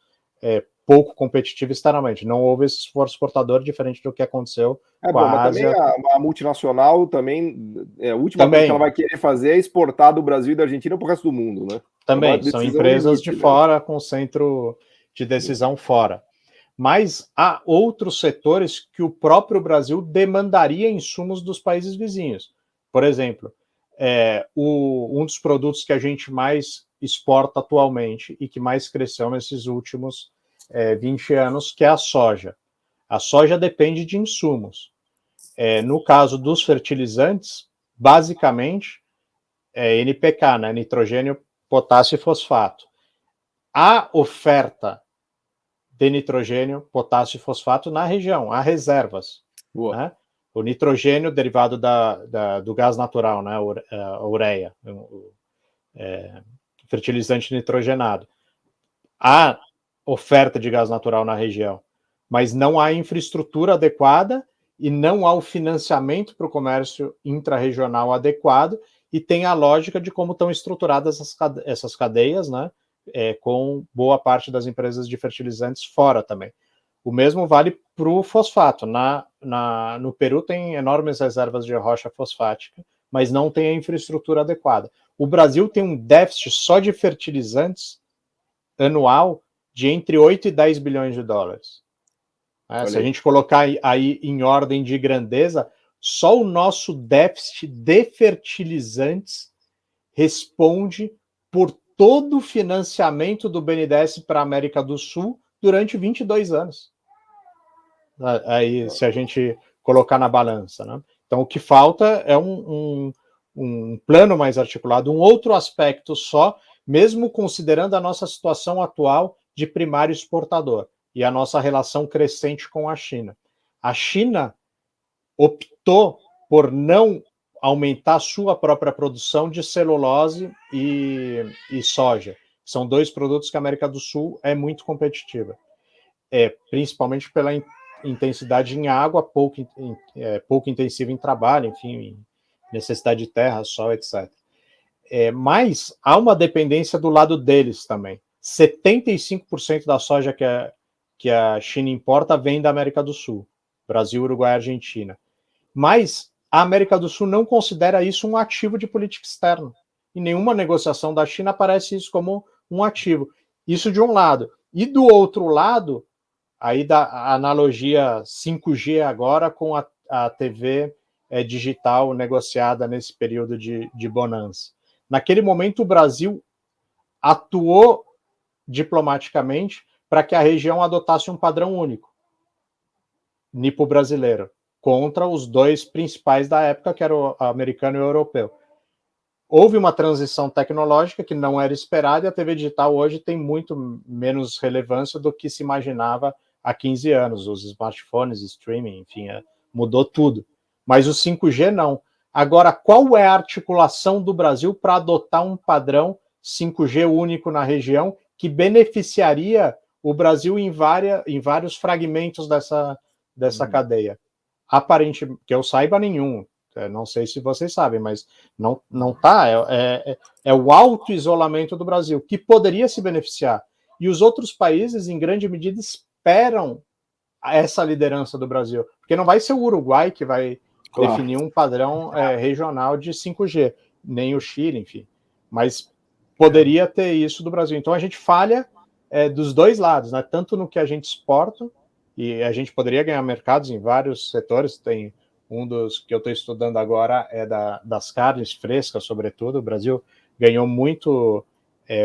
pouco competitiva externamente. Não houve esse esforço exportador diferente do que aconteceu com a Ásia. Mas também a multinacional também, a última coisa que ela vai querer fazer é exportar do Brasil e da Argentina para o resto do mundo, né? Também, são empresas de fora, com centro de decisão fora. Mas há outros setores que o próprio Brasil demandaria insumos dos países vizinhos. Por exemplo, um dos produtos que a gente mais exporta atualmente e que mais cresceu nesses últimos 20 anos, que é a soja. A soja depende de insumos. No caso dos fertilizantes, basicamente, NPK, né? Nitrogênio, potássio e fosfato. Há oferta de nitrogênio, potássio e fosfato na região, há reservas. Né? O nitrogênio derivado do gás natural, né? A ureia, fertilizante nitrogenado. Há oferta de gás natural na região, mas não há infraestrutura adequada e não há o financiamento para o comércio intrarregional adequado, e tem a lógica de como estão estruturadas essas cadeias, né, com boa parte das empresas de fertilizantes fora também. O mesmo vale para o fosfato. no Peru tem enormes reservas de rocha fosfática, mas não tem a infraestrutura adequada. O Brasil tem um déficit só de fertilizantes anual de entre 8 e 10 bilhões de dólares. Se a gente colocar aí em ordem de grandeza, só o nosso déficit de fertilizantes responde por todo o financiamento do BNDES para a América do Sul durante 22 anos. Aí, se a gente colocar na balança, né? Então, o que falta é um plano mais articulado, um outro aspecto só, mesmo considerando a nossa situação atual de primário exportador e a nossa relação crescente com a China. A China optou por não aumentar sua própria produção de celulose e soja. São dois produtos que a América do Sul é muito competitiva, principalmente pela intensidade em água, pouco intensiva em trabalho, enfim, necessidade de terra, sol, etc. Mas há uma dependência do lado deles também. 75% da soja que a China importa vem da América do Sul, Brasil, Uruguai e Argentina. Mas a América do Sul não considera isso um ativo de política externa. Em nenhuma negociação da China aparece isso como um ativo. Isso de um lado. E do outro lado, aí da analogia 5G agora com a TV digital negociada nesse período de bonança. Naquele momento, o Brasil atuou diplomaticamente para que a região adotasse um padrão único, nipo-brasileiro, contra os dois principais da época, que eram o americano e o europeu. Houve uma transição tecnológica que não era esperada e a TV digital hoje tem muito menos relevância do que se imaginava há 15 anos. Os smartphones, streaming, enfim, mudou tudo. Mas o 5G não. Agora, qual é a articulação do Brasil para adotar um padrão 5G único na região que beneficiaria o Brasil em vários fragmentos dessa cadeia? Aparentemente, que eu saiba, nenhum. Não sei se vocês sabem, mas não está. É o auto-isolamento do Brasil, que poderia se beneficiar. E os outros países, em grande medida, esperam essa liderança do Brasil. Porque não vai ser o Uruguai que vai definir um padrão regional de 5G, nem o Chile, enfim. Mas poderia ter isso do Brasil. Então a gente falha dos dois lados, né? Tanto no que a gente exporta, e a gente poderia ganhar mercados em vários setores. Tem um dos que eu estou estudando agora das carnes frescas, sobretudo. O Brasil ganhou muito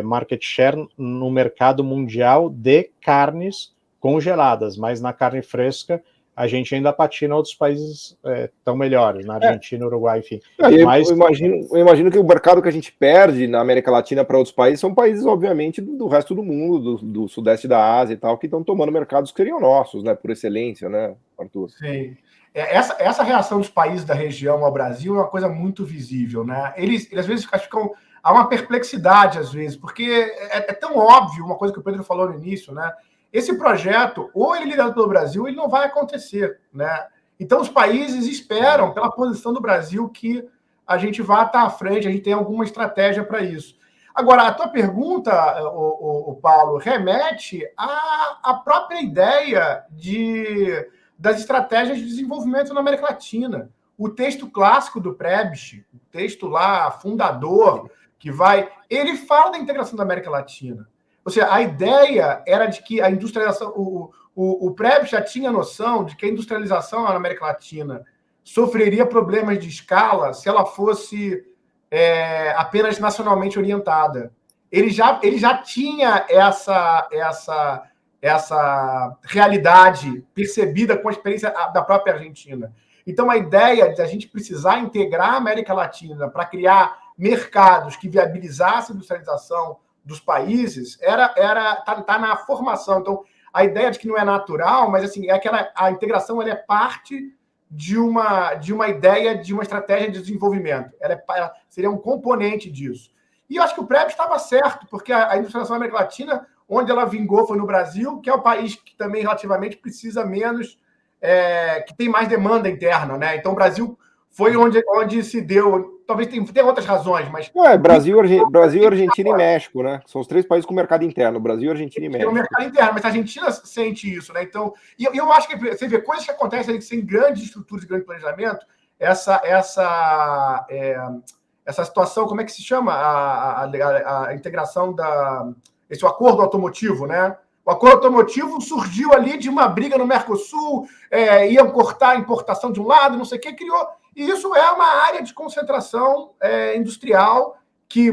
market share no mercado mundial de carnes congeladas, mas na carne fresca a gente ainda patina, outros países tão melhores, na Argentina, Uruguai, enfim. Eu imagino que o mercado que a gente perde na América Latina para outros países são países, obviamente, do resto do mundo, do sudeste da Ásia e tal, que estão tomando mercados que seriam nossos, né, por excelência, né, Arthur? Sim. Essa reação dos países da região ao Brasil é uma coisa muito visível, né? Eles às vezes ficam... Há uma perplexidade, às vezes, porque é tão óbvio, uma coisa que o Pedro falou no início, né? Esse projeto, ou ele é liderado pelo Brasil, ele não vai acontecer, né? Então, os países esperam, pela posição do Brasil, que a gente vá estar à frente, a gente tem alguma estratégia para isso. Agora, a tua pergunta, o Paulo, remete à própria ideia das estratégias de desenvolvimento na América Latina. O texto clássico do Prebisch, o texto lá, fundador, ele fala da integração da América Latina. Ou seja, a ideia era de que a industrialização... O Prebisch já tinha noção de que a industrialização na América Latina sofreria problemas de escala se ela fosse apenas nacionalmente orientada. Ele já tinha essa realidade percebida com a experiência da própria Argentina. Então, a ideia de a gente precisar integrar a América Latina para criar mercados que viabilizassem a industrialização dos países tá na formação. Então, a ideia de que não é natural, mas assim, a integração ela é parte de uma ideia, de uma estratégia de desenvolvimento. Ela seria um componente disso. E eu acho que o Prebisch estava certo, porque a industrialização da América Latina, onde ela vingou foi no Brasil, que é o país que também relativamente precisa menos, que tem mais demanda interna, né? Então, o Brasil foi onde se deu talvez tenha outras razões, mas... Brasil, Argentina e México, né? São os 3 países com mercado interno, Brasil, Argentina e México. Tem o mercado interno, mas a Argentina sente isso, né? Então, e eu acho que você vê coisas que acontecem sem grandes estruturas, grande planejamento, essa situação, como é que se chama? A integração esse acordo automotivo, né? O acordo automotivo surgiu ali de uma briga no Mercosul, iam cortar a importação de um lado, não sei o que, criou. E isso é uma área de concentração industrial que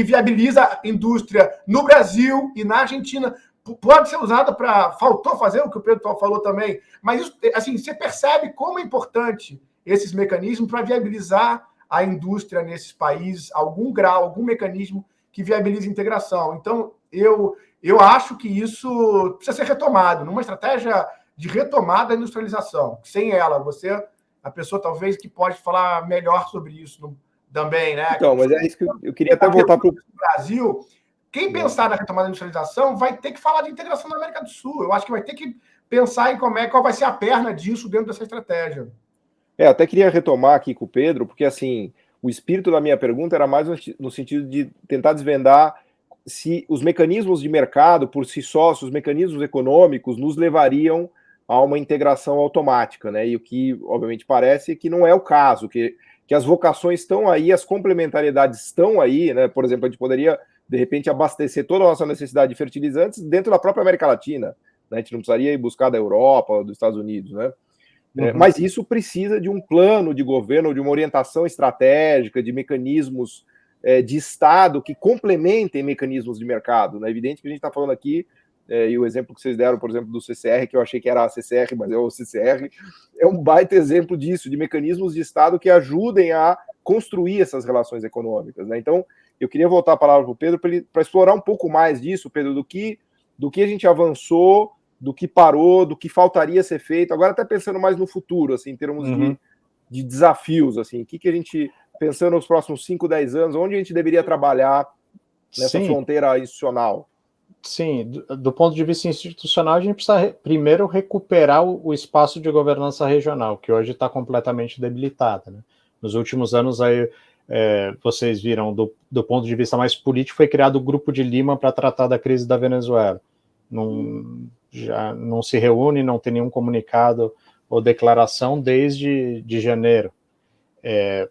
viabiliza a indústria no Brasil e na Argentina. Pode ser usada para... Faltou fazer o que o Pedro falou também, mas isso, assim, você percebe como é importante esses mecanismos para viabilizar a indústria nesses países, algum grau, algum mecanismo que viabilize a integração. Então, eu acho que isso precisa ser retomado, numa estratégia de retomada da industrialização. Sem ela, a pessoa talvez que pode falar melhor sobre isso também, né? Então, mas é isso que eu queria até voltar para o Brasil. Quem pensar na retomada da industrialização vai ter que falar de integração da América do Sul. Eu acho que vai ter que pensar em qual vai ser a perna disso dentro dessa estratégia. Eu até queria retomar aqui com o Pedro, porque assim, o espírito da minha pergunta era mais no sentido de tentar desvendar se os mecanismos de mercado por si só, se os mecanismos econômicos nos levariam a uma integração automática, né? E o que, obviamente, parece que não é o caso, que as vocações estão aí, as complementariedades estão aí, né? Por exemplo, a gente poderia, de repente, abastecer toda a nossa necessidade de fertilizantes dentro da própria América Latina, né? A gente não precisaria ir buscar da Europa ou dos Estados Unidos, né? Mas isso precisa de um plano de governo, de uma orientação estratégica, de mecanismos de Estado que complementem mecanismos de mercado. É evidente que a gente está falando aqui, e o exemplo que vocês deram, por exemplo, do CCR, que eu achei que era a CCR, mas é o CCR, é um baita exemplo disso, de mecanismos de Estado que ajudem a construir essas relações econômicas. Né? Então, eu queria voltar a palavra para o Pedro para explorar um pouco mais disso, Pedro, do que a gente avançou, do que parou, do que faltaria ser feito, agora até pensando mais no futuro, assim, em termos de desafios, assim, o que a gente, pensando nos próximos 5, 10 anos, onde a gente deveria trabalhar nessa fronteira institucional? Sim, do ponto de vista institucional, a gente precisa primeiro recuperar o espaço de governança regional, que hoje está completamente debilitado. Né? Nos últimos anos, aí, vocês viram, do ponto de vista mais político, foi criado o Grupo de Lima para tratar da crise da Venezuela. Já não se reúne, não tem nenhum comunicado ou declaração desde janeiro.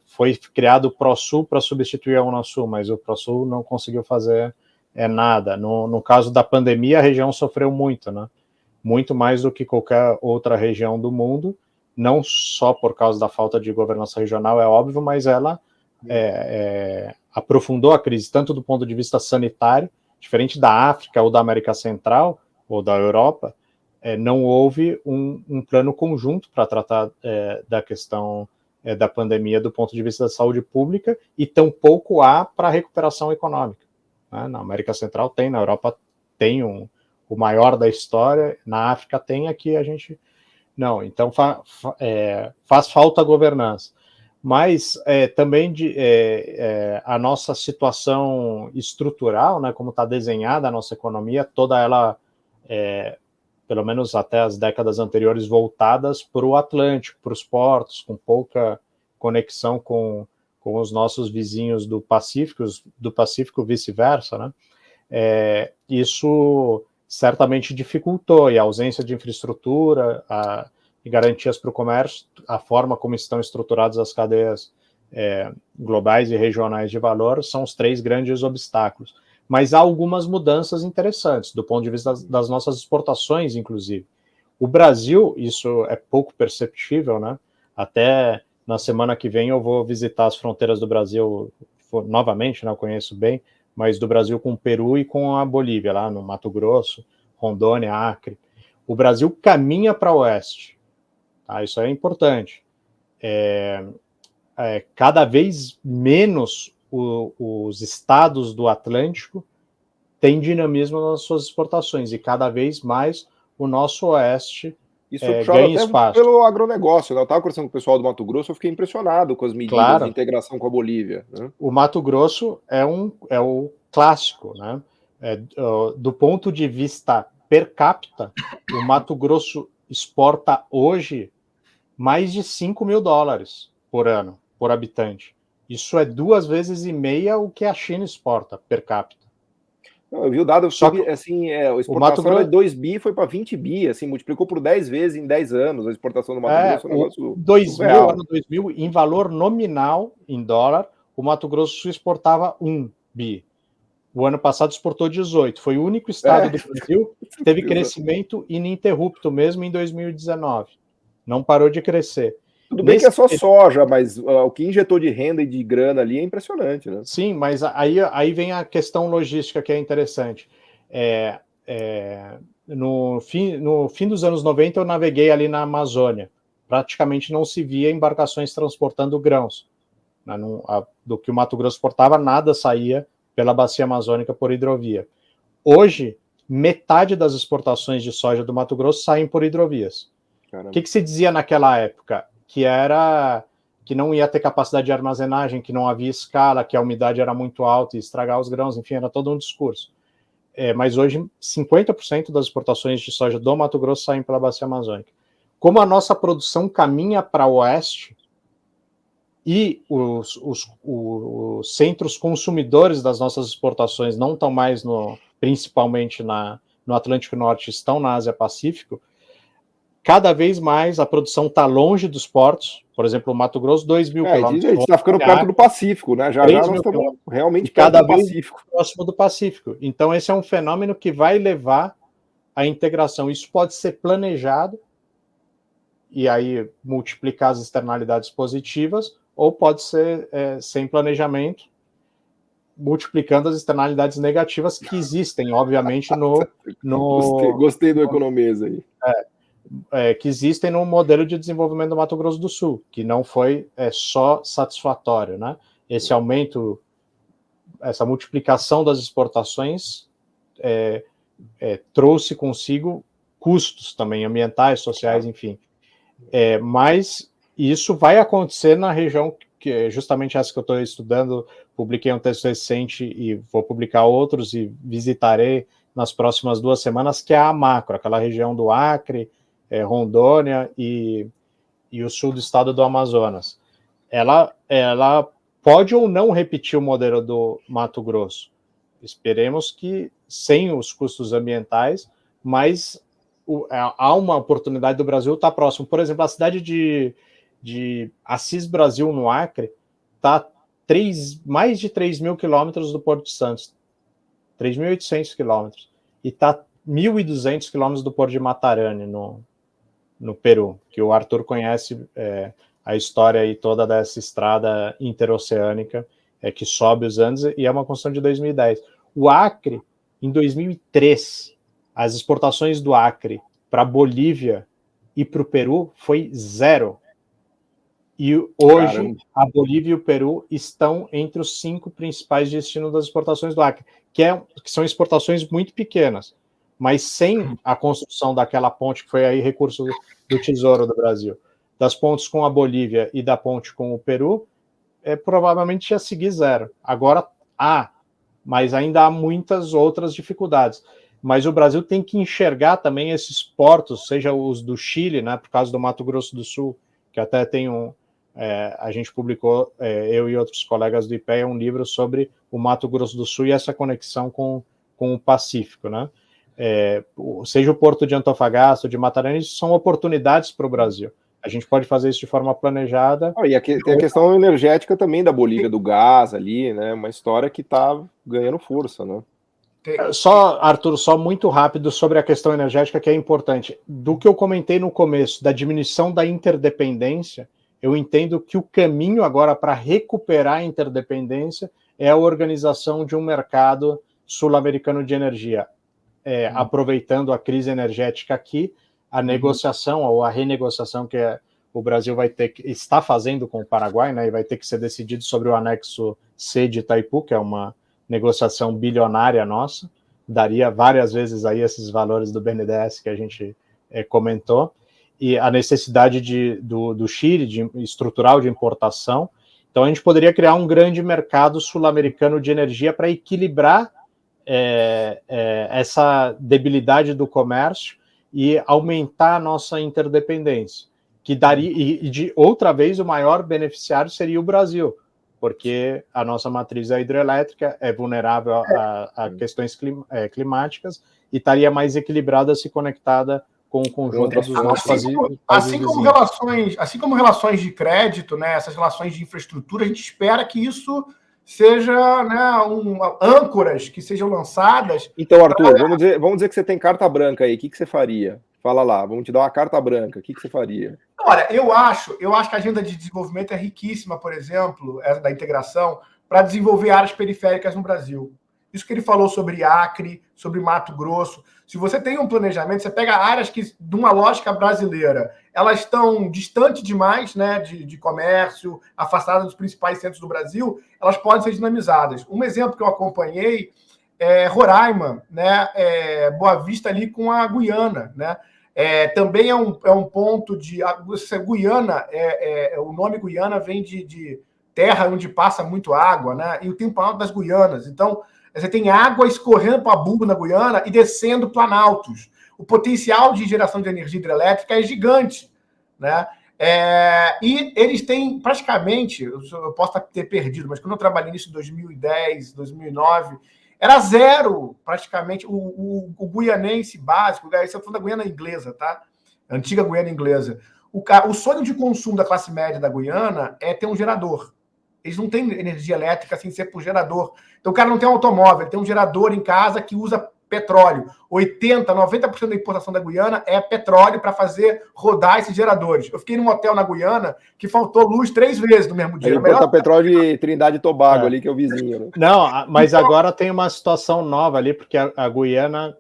Foi criado o ProSul para substituir a Unasul, mas o ProSul não conseguiu fazer nada. No caso da pandemia, a região sofreu muito, né? Muito mais do que qualquer outra região do mundo, não só por causa da falta de governança regional, é óbvio, mas ela aprofundou a crise, tanto do ponto de vista sanitário, diferente da África ou da América Central, ou da Europa, não houve um plano conjunto para tratar da questão da pandemia do ponto de vista da saúde pública, e tampouco há para a recuperação econômica. Né? Na América Central tem, na Europa tem o maior da história, na África tem, aqui a gente não. Então faz falta governança. Mas também a nossa situação estrutural, né, como está desenhada a nossa economia, toda ela, pelo menos até as décadas anteriores, voltadas para o Atlântico, para os portos, com pouca conexão com os nossos vizinhos do Pacífico vice-versa, né? Isso certamente dificultou, e a ausência de infraestrutura e garantias para o comércio, a forma como estão estruturadas as cadeias globais e regionais de valor, são os 3 grandes obstáculos. Mas há algumas mudanças interessantes, do ponto de vista das nossas exportações, inclusive. O Brasil, isso é pouco perceptível, né? Até na semana que vem eu vou visitar as fronteiras do Brasil novamente, né? Eu conheço bem, mas do Brasil com o Peru e com a Bolívia, lá no Mato Grosso, Rondônia, Acre. O Brasil caminha para o oeste. Tá? Isso é importante. Cada vez menos os estados do Atlântico têm dinamismo nas suas exportações, e cada vez mais o nosso oeste ganha espaço. Pelo agronegócio, né? Eu estava conversando com o pessoal do Mato Grosso, eu fiquei impressionado com as medidas de integração com a Bolívia. Né? O Mato Grosso é o clássico, né? Do ponto de vista per capita, o Mato Grosso exporta hoje mais de $5 mil por ano. por habitante. Isso é 2,5 vezes o que a China exporta per capita. Eu vi o dado, Só que assim, a exportação de 2 bi foi para 20 bi, assim, multiplicou por 10 vezes em 10 anos a exportação do Mato Grosso, é um negócio surreal. Ano 2000, em valor nominal, em dólar, o Mato Grosso exportava 1 bi. O ano passado exportou 18. Foi o único estado do Brasil que teve crescimento ininterrupto, mesmo em 2019. Não parou de crescer. Tudo bem que é só soja, mas o que injetou de renda e de grana ali é impressionante, né? Sim, mas aí vem a questão logística que é interessante. No fim dos anos 90, eu naveguei ali na Amazônia. Praticamente não se via embarcações transportando grãos. Do que o Mato Grosso exportava, nada saía pela bacia amazônica por hidrovia. Hoje, metade das exportações de soja do Mato Grosso saem por hidrovias. O que se dizia naquela época? Que não ia ter capacidade de armazenagem, que não havia escala, que a umidade era muito alta e estragar os grãos, enfim, era todo um discurso. Mas hoje, 50% das exportações de soja do Mato Grosso saem pela bacia amazônica. Como a nossa produção caminha para o oeste e os centros consumidores das nossas exportações não estão mais, principalmente no Atlântico Norte, estão na Ásia-Pacífico, cada vez mais a produção está longe dos portos. Por exemplo, o Mato Grosso, 2 mil quilômetros. A gente está ficando perto do Pacífico, né? Já nós estamos realmente perto do Pacífico. Próximo do Pacífico. Então, esse é um fenômeno que vai levar à integração. Isso pode ser planejado e aí multiplicar as externalidades positivas, ou pode ser sem planejamento, multiplicando as externalidades negativas que existem, obviamente, Gostei do economês aí. Que existem no modelo de desenvolvimento do Mato Grosso do Sul, que não foi só satisfatório, né? Esse aumento, essa multiplicação das exportações trouxe consigo custos também ambientais, sociais, enfim. Mas isso vai acontecer na região que é justamente essa que eu estou estudando. Publiquei um texto recente e vou publicar outros e visitarei nas próximas 2 semanas, que é a macro, aquela região do Acre, Rondônia e o sul do estado do Amazonas. Ela pode ou não repetir o modelo do Mato Grosso. Esperemos que sem os custos ambientais, mas há uma oportunidade do Brasil estar próximo. Por exemplo, a cidade de Assis Brasil, no Acre, está mais de 3 mil quilômetros do Porto de Santos, 3.800 quilômetros, e está 1.200 quilômetros do Porto de Matarani, no Peru, que o Arthur conhece a história aí toda dessa estrada interoceânica que sobe os Andes, e é uma construção de 2010. O Acre, em 2003, as exportações do Acre para a Bolívia e para o Peru foi 0. E hoje a Bolívia e o Peru estão entre os 5 principais destinos das exportações do Acre, que são exportações muito pequenas, mas sem a construção daquela ponte que foi aí recurso do Tesouro do Brasil, das pontes com a Bolívia e da ponte com o Peru, provavelmente ia seguir 0. Agora mas ainda há muitas outras dificuldades. Mas o Brasil tem que enxergar também esses portos, seja os do Chile, né, por causa do Mato Grosso do Sul, que até tem a gente publicou, eu e outros colegas do IPEA, um livro sobre o Mato Grosso do Sul e essa conexão com o Pacífico, né? Seja o Porto de Antofagasta, de Matarani, são oportunidades para o Brasil. A gente pode fazer isso de forma planejada. E tem a questão energética também da Bolívia, do gás ali, né? Uma história que está ganhando força, né? Arthur, só muito rápido sobre a questão energética, que é importante. Do que eu comentei no começo, da diminuição da interdependência, eu entendo que o caminho agora para recuperar a interdependência é a organização de um mercado sul-americano de energia. Aproveitando a crise energética aqui, a negociação ou a renegociação que o Brasil está fazendo com o Paraguai, né, e vai ter que ser decidido sobre o anexo C de Itaipu, que é uma negociação bilionária nossa, daria várias vezes aí esses valores do BNDES que a gente comentou, e a necessidade do Chile estrutural de importação. Então a gente poderia criar um grande mercado sul-americano de energia para equilibrar essa debilidade do comércio e aumentar a nossa interdependência, que daria, e de outra vez o maior beneficiário seria o Brasil, porque a nossa matriz é hidrelétrica, é vulnerável a questões climáticas e estaria mais equilibrada se conectada com o conjunto dos nossos países vizinhos. Assim como relações de crédito, né, essas relações de infraestrutura, a gente espera que isso seja, né, âncoras que sejam lançadas. Então, Arthur, vamos dizer que você tem carta branca aí. O que você faria? Fala lá, vamos te dar uma carta branca. O que você faria? Olha, eu acho que a agenda de desenvolvimento é riquíssima, por exemplo, essa da integração, para desenvolver áreas periféricas no Brasil. Isso que ele falou sobre Acre, sobre Mato Grosso. Se você tem um planejamento, você pega áreas que, de uma lógica brasileira, elas estão distantes demais, né, de comércio, afastadas dos principais centros do Brasil, elas podem ser dinamizadas. Um exemplo que eu acompanhei é Roraima, né, Boa Vista ali com a Guiana, né? Também é um ponto de... Guiana, o nome Guiana vem de terra onde passa muito água, né? E o tempo alto das Guianas. Então, você tem água escorrendo para a Bugo na Guiana e descendo planaltos. O potencial de geração de energia hidrelétrica é gigante, né? E eles têm praticamente, eu posso ter perdido, mas quando eu trabalhei nisso em 2010, 2009, era zero, praticamente, o guianense básico, isso é falando da Guiana inglesa, tá? Antiga Guiana inglesa. O sonho de consumo da classe média da Guiana é ter um gerador. Eles não têm energia elétrica sem ser por gerador. Então o cara não tem um automóvel, ele tem um gerador em casa que usa petróleo. 80%, 90% da importação da Guiana é petróleo para fazer rodar esses geradores. Eu fiquei num hotel na Guiana que faltou luz 3 vezes no mesmo dia. Ele importa petróleo de Trindade e Tobago ali, que é o vizinho. Né? Não, mas agora tem uma situação nova ali, porque a Guiana,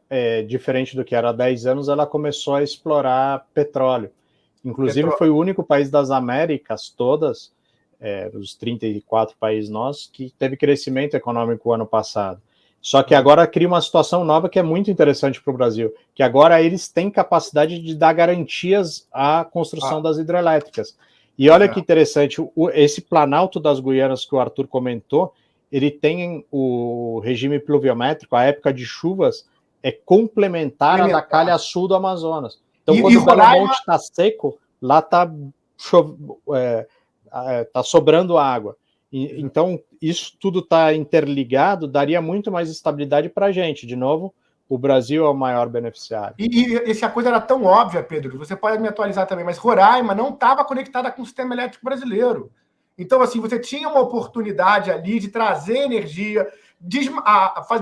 diferente do que era há 10 anos, ela começou a explorar petróleo. Inclusive foi o único país das Américas todas, os 34 países nossos, que teve crescimento econômico o ano passado. Só que agora cria uma situação nova que é muito interessante para o Brasil, que agora eles têm capacidade de dar garantias à construção das hidrelétricas. E olha que interessante, esse Planalto das Guianas que o Arthur comentou, ele tem o regime pluviométrico, a época de chuvas é complementar à da calha sul do Amazonas. Então, quando o Belo Monte está seco, lá está sobrando água. Então, isso tudo está interligado, daria muito mais estabilidade para a gente. De novo, o Brasil é o maior beneficiário. E essa coisa era tão óbvia, Pedro, você pode me atualizar também, mas Roraima não estava conectada com o sistema elétrico brasileiro. Então, assim, você tinha uma oportunidade ali de trazer energia,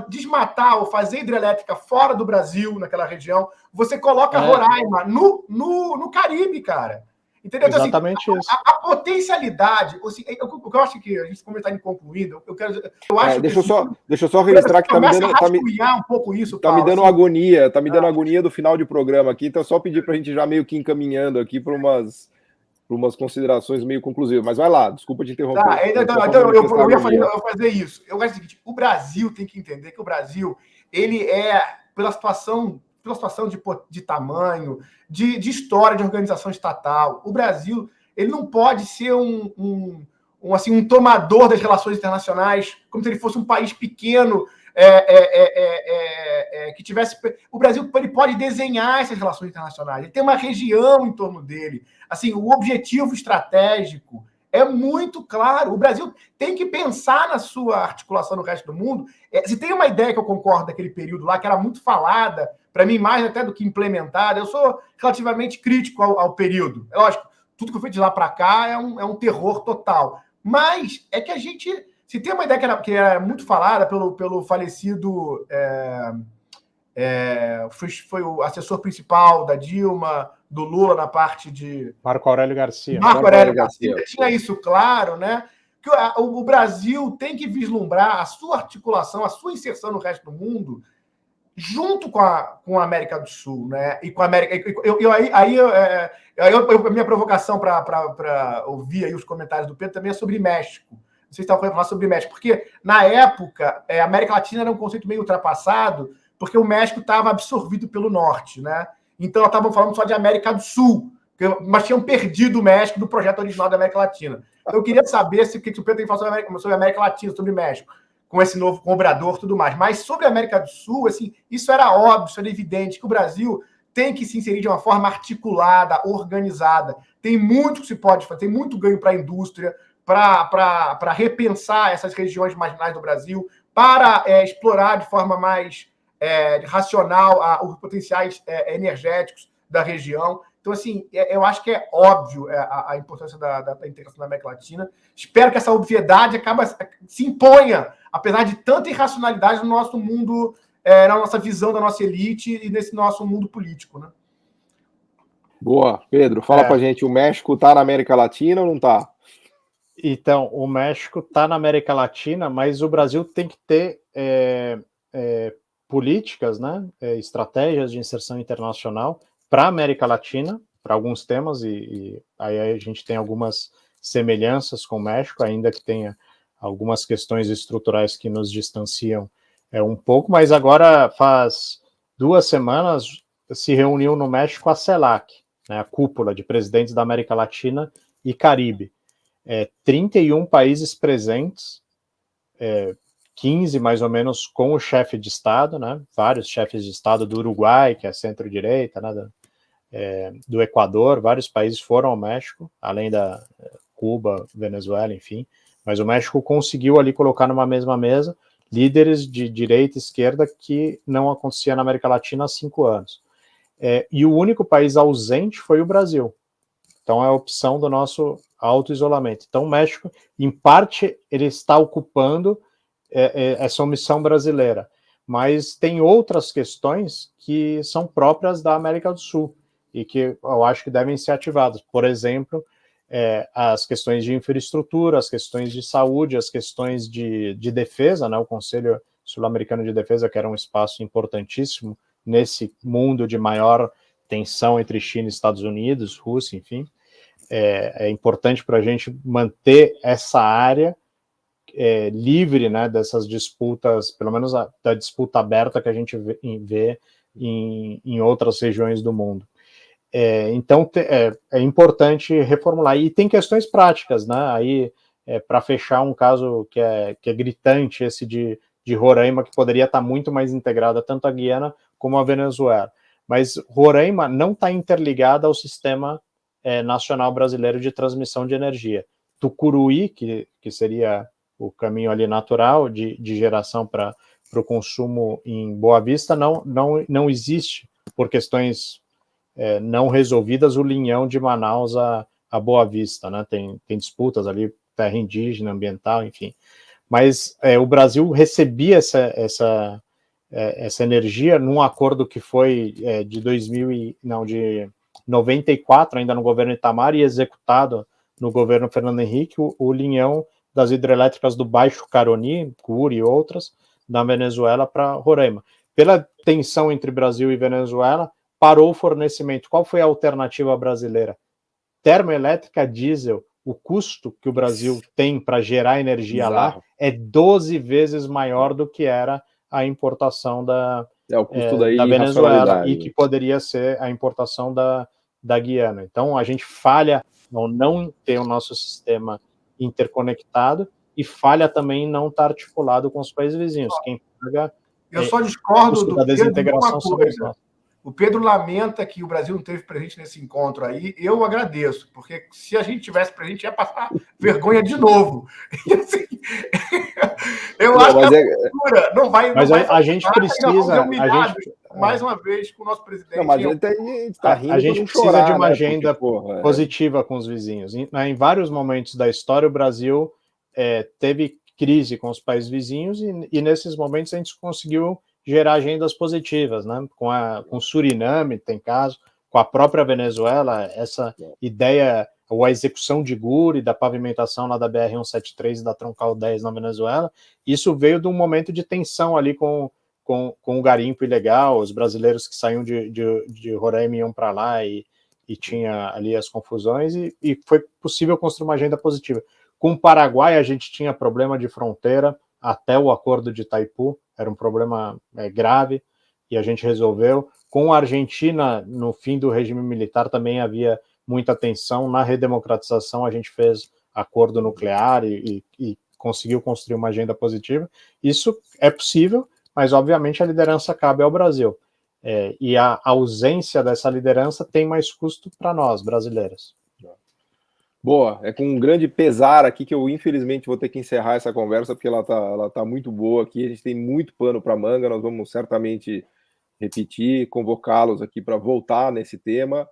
desmatar ou fazer hidrelétrica fora do Brasil, naquela região. Você coloca Roraima no Caribe, cara. Entendeu? Então, exatamente assim, isso. A potencialidade, assim, o que eu acho que a gente como está concluindo, eu acho deixa eu só registrar que tá me dando agonia, agonia do final de programa aqui, então só pedir para a gente já meio que encaminhando aqui para umas considerações meio conclusivas. Mas vai lá, desculpa te interromper. Então eu ia fazer isso. Eu acho o seguinte, o Brasil tem que entender que o Brasil, ele pela situação de tamanho, de história de organização estatal. O Brasil, ele não pode ser um tomador das relações internacionais, como se ele fosse um país pequeno, que tivesse... O Brasil, ele pode desenhar essas relações internacionais. Ele tem uma região em torno dele. Assim, o objetivo estratégico é muito claro. O Brasil tem que pensar na sua articulação no resto do mundo. Se tem uma ideia que eu concordo daquele período lá, que era muito falada, para mim, mais até do que implementada, eu sou relativamente crítico ao período. É lógico, tudo que foi de lá para cá é um terror total. Mas é que a gente... Se tem uma ideia que era muito falada pelo falecido... foi o assessor principal da Dilma, do Lula na parte de... Marco Aurélio Garcia. Marco Aurélio Garcia tinha isso claro, né? Que o Brasil tem que vislumbrar a sua articulação, a sua inserção no resto do mundo, junto com a América do Sul, né? E com a América... A minha provocação para ouvir aí os comentários do Pedro também é sobre México. Não sei se estava falando sobre México, porque na época a América Latina era um conceito meio ultrapassado, porque o México estava absorvido pelo norte, né? Então, elas estavam falando só de América do Sul, mas tinham perdido o México do projeto original da América Latina. Então, eu queria saber o que o Pedro tem falado sobre a América Latina, sobre o México, com esse novo Obrador e tudo mais. Mas sobre a América do Sul, assim, isso era óbvio, isso era evidente, que o Brasil tem que se inserir de uma forma articulada, organizada. Tem muito que se pode fazer, tem muito ganho para a indústria, para repensar essas regiões marginais do Brasil, para explorar de forma mais racional os potenciais energéticos da região. Então, assim, eu acho que é óbvio a importância da integração da América Latina. Espero que essa obviedade se imponha, apesar de tanta irracionalidade no nosso mundo, na nossa visão da nossa elite e nesse nosso mundo político, né? Boa. Pedro, fala pra gente, o México tá na América Latina ou não tá? Então, o México está na América Latina, mas o Brasil tem que ter políticas, né, estratégias de inserção internacional para a América Latina, para alguns temas, e aí a gente tem algumas semelhanças com o México, ainda que tenha algumas questões estruturais que nos distanciam um pouco, mas agora faz 2 semanas se reuniu no México a CELAC, né, a cúpula de presidentes da América Latina e Caribe. 31 países presentes, 15 mais ou menos com o chefe de Estado, né? Vários chefes de Estado do Uruguai, que é centro-direita, né? Do Equador, vários países foram ao México, além da Cuba, Venezuela, enfim, mas o México conseguiu ali colocar numa mesma mesa líderes de direita e esquerda que não acontecia na América Latina há 5 anos. E o único país ausente foi o Brasil. Então é a opção do nosso auto-isolamento. Então o México, em parte, ele está ocupando essa omissão brasileira, mas tem outras questões que são próprias da América do Sul e que eu acho que devem ser ativadas. Por exemplo, as questões de infraestrutura, as questões de saúde, as questões de defesa, né? O Conselho Sul-Americano de Defesa, que era um espaço importantíssimo nesse mundo de maior tensão entre China e Estados Unidos, Rússia, enfim. É importante para a gente manter essa área livre, né, dessas disputas, pelo menos da disputa aberta que a gente vê em outras regiões do mundo. Então, é importante reformular. E tem questões práticas, né? Aí, para fechar um caso que é gritante, esse de Roraima, que poderia estar muito mais integrada tanto a Guiana como a Venezuela. Mas Roraima não está interligada ao sistema nacional brasileiro de transmissão de energia. Tucuruí, que seria o caminho ali natural de geração para o consumo em Boa Vista, não existe, por questões não resolvidas, o linhão de Manaus a Boa Vista, né? Tem disputas ali, terra indígena, ambiental, enfim. Mas o Brasil recebia essa energia num acordo que foi de 94, ainda no governo Itamar, e executado no governo Fernando Henrique, o linhão das hidrelétricas do Baixo Caroni, Curi e outras, da Venezuela para Roraima. Pela tensão entre Brasil e Venezuela, parou o fornecimento. Qual foi a alternativa brasileira? Termoelétrica diesel. O custo que o Brasil tem para gerar energia lá é 12 vezes maior do que era a importação da Venezuela, e que poderia ser a importação da Guiana. Então, a gente falha ao não ter o nosso sistema interconectado e falha também em não estar articulado com os países vizinhos. Quem paga eu só discordo da desintegração sobre nós. O Pedro lamenta que o Brasil não teve presente nesse encontro aí. Eu agradeço, porque se a gente tivesse presente, ia passar vergonha de novo. E, assim, eu acho que a cultura não vai. Mas a gente precisa. Mais uma vez, com o nosso presidente. Não, mas a gente precisa de uma agenda positiva com os vizinhos. Em vários momentos da história, o Brasil teve crise com os países vizinhos e nesses momentos a gente conseguiu gerar agendas positivas, né? Com Suriname, tem caso, com a própria Venezuela, essa ideia, ou a execução de Guri, da pavimentação lá da BR-173 e da Troncal 10 na Venezuela, isso veio de um momento de tensão ali com o garimpo ilegal, os brasileiros que saíam de Roraima iam para lá e tinha ali as confusões, e foi possível construir uma agenda positiva. Com o Paraguai, a gente tinha problema de fronteira até o acordo de Itaipu, era um problema grave, e a gente resolveu. Com a Argentina, no fim do regime militar, também havia muita tensão. Na redemocratização, a gente fez acordo nuclear e conseguiu construir uma agenda positiva. Isso é possível, mas, obviamente, a liderança cabe ao Brasil. e a ausência dessa liderança tem mais custo para nós, brasileiros. Boa, é com um grande pesar aqui que eu infelizmente vou ter que encerrar essa conversa, porque ela tá muito boa aqui, a gente tem muito pano para manga, nós vamos certamente repetir, convocá-los aqui para voltar nesse tema,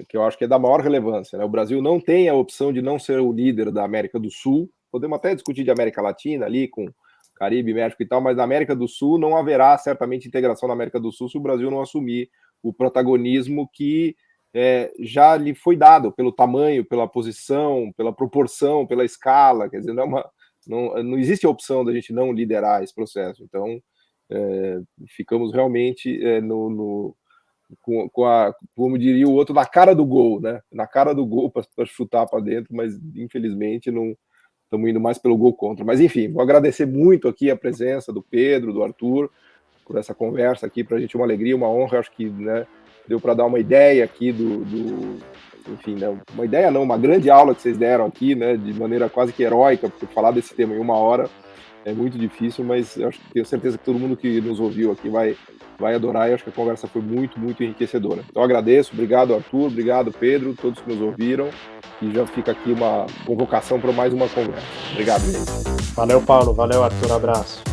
que eu acho que é da maior relevância, né? O Brasil não tem a opção de não ser o líder da América do Sul, podemos até discutir de América Latina ali, com Caribe, México e tal, mas na América do Sul não haverá certamente integração na América do Sul se o Brasil não assumir o protagonismo que já lhe foi dado pelo tamanho, pela posição, pela proporção, pela escala, quer dizer, não existe a opção da gente não liderar esse processo. Então, ficamos realmente como diria o outro, na cara do gol, né? Na cara do gol para chutar para dentro, mas infelizmente não estamos indo mais pelo gol contra. Mas enfim, vou agradecer muito aqui a presença do Pedro, do Arthur, por essa conversa aqui, para a gente é uma alegria, uma honra, acho que, né, deu para dar uma ideia aqui enfim, né, uma ideia não, uma grande aula que vocês deram aqui, né, de maneira quase que heróica, porque falar desse tema em 1 hora é muito difícil, mas eu tenho certeza que todo mundo que nos ouviu aqui vai adorar, e acho que a conversa foi muito, muito enriquecedora. Então agradeço, obrigado Arthur, obrigado Pedro, todos que nos ouviram, e já fica aqui uma convocação para mais uma conversa. Obrigado, gente. Valeu, Paulo, valeu, Arthur, abraço.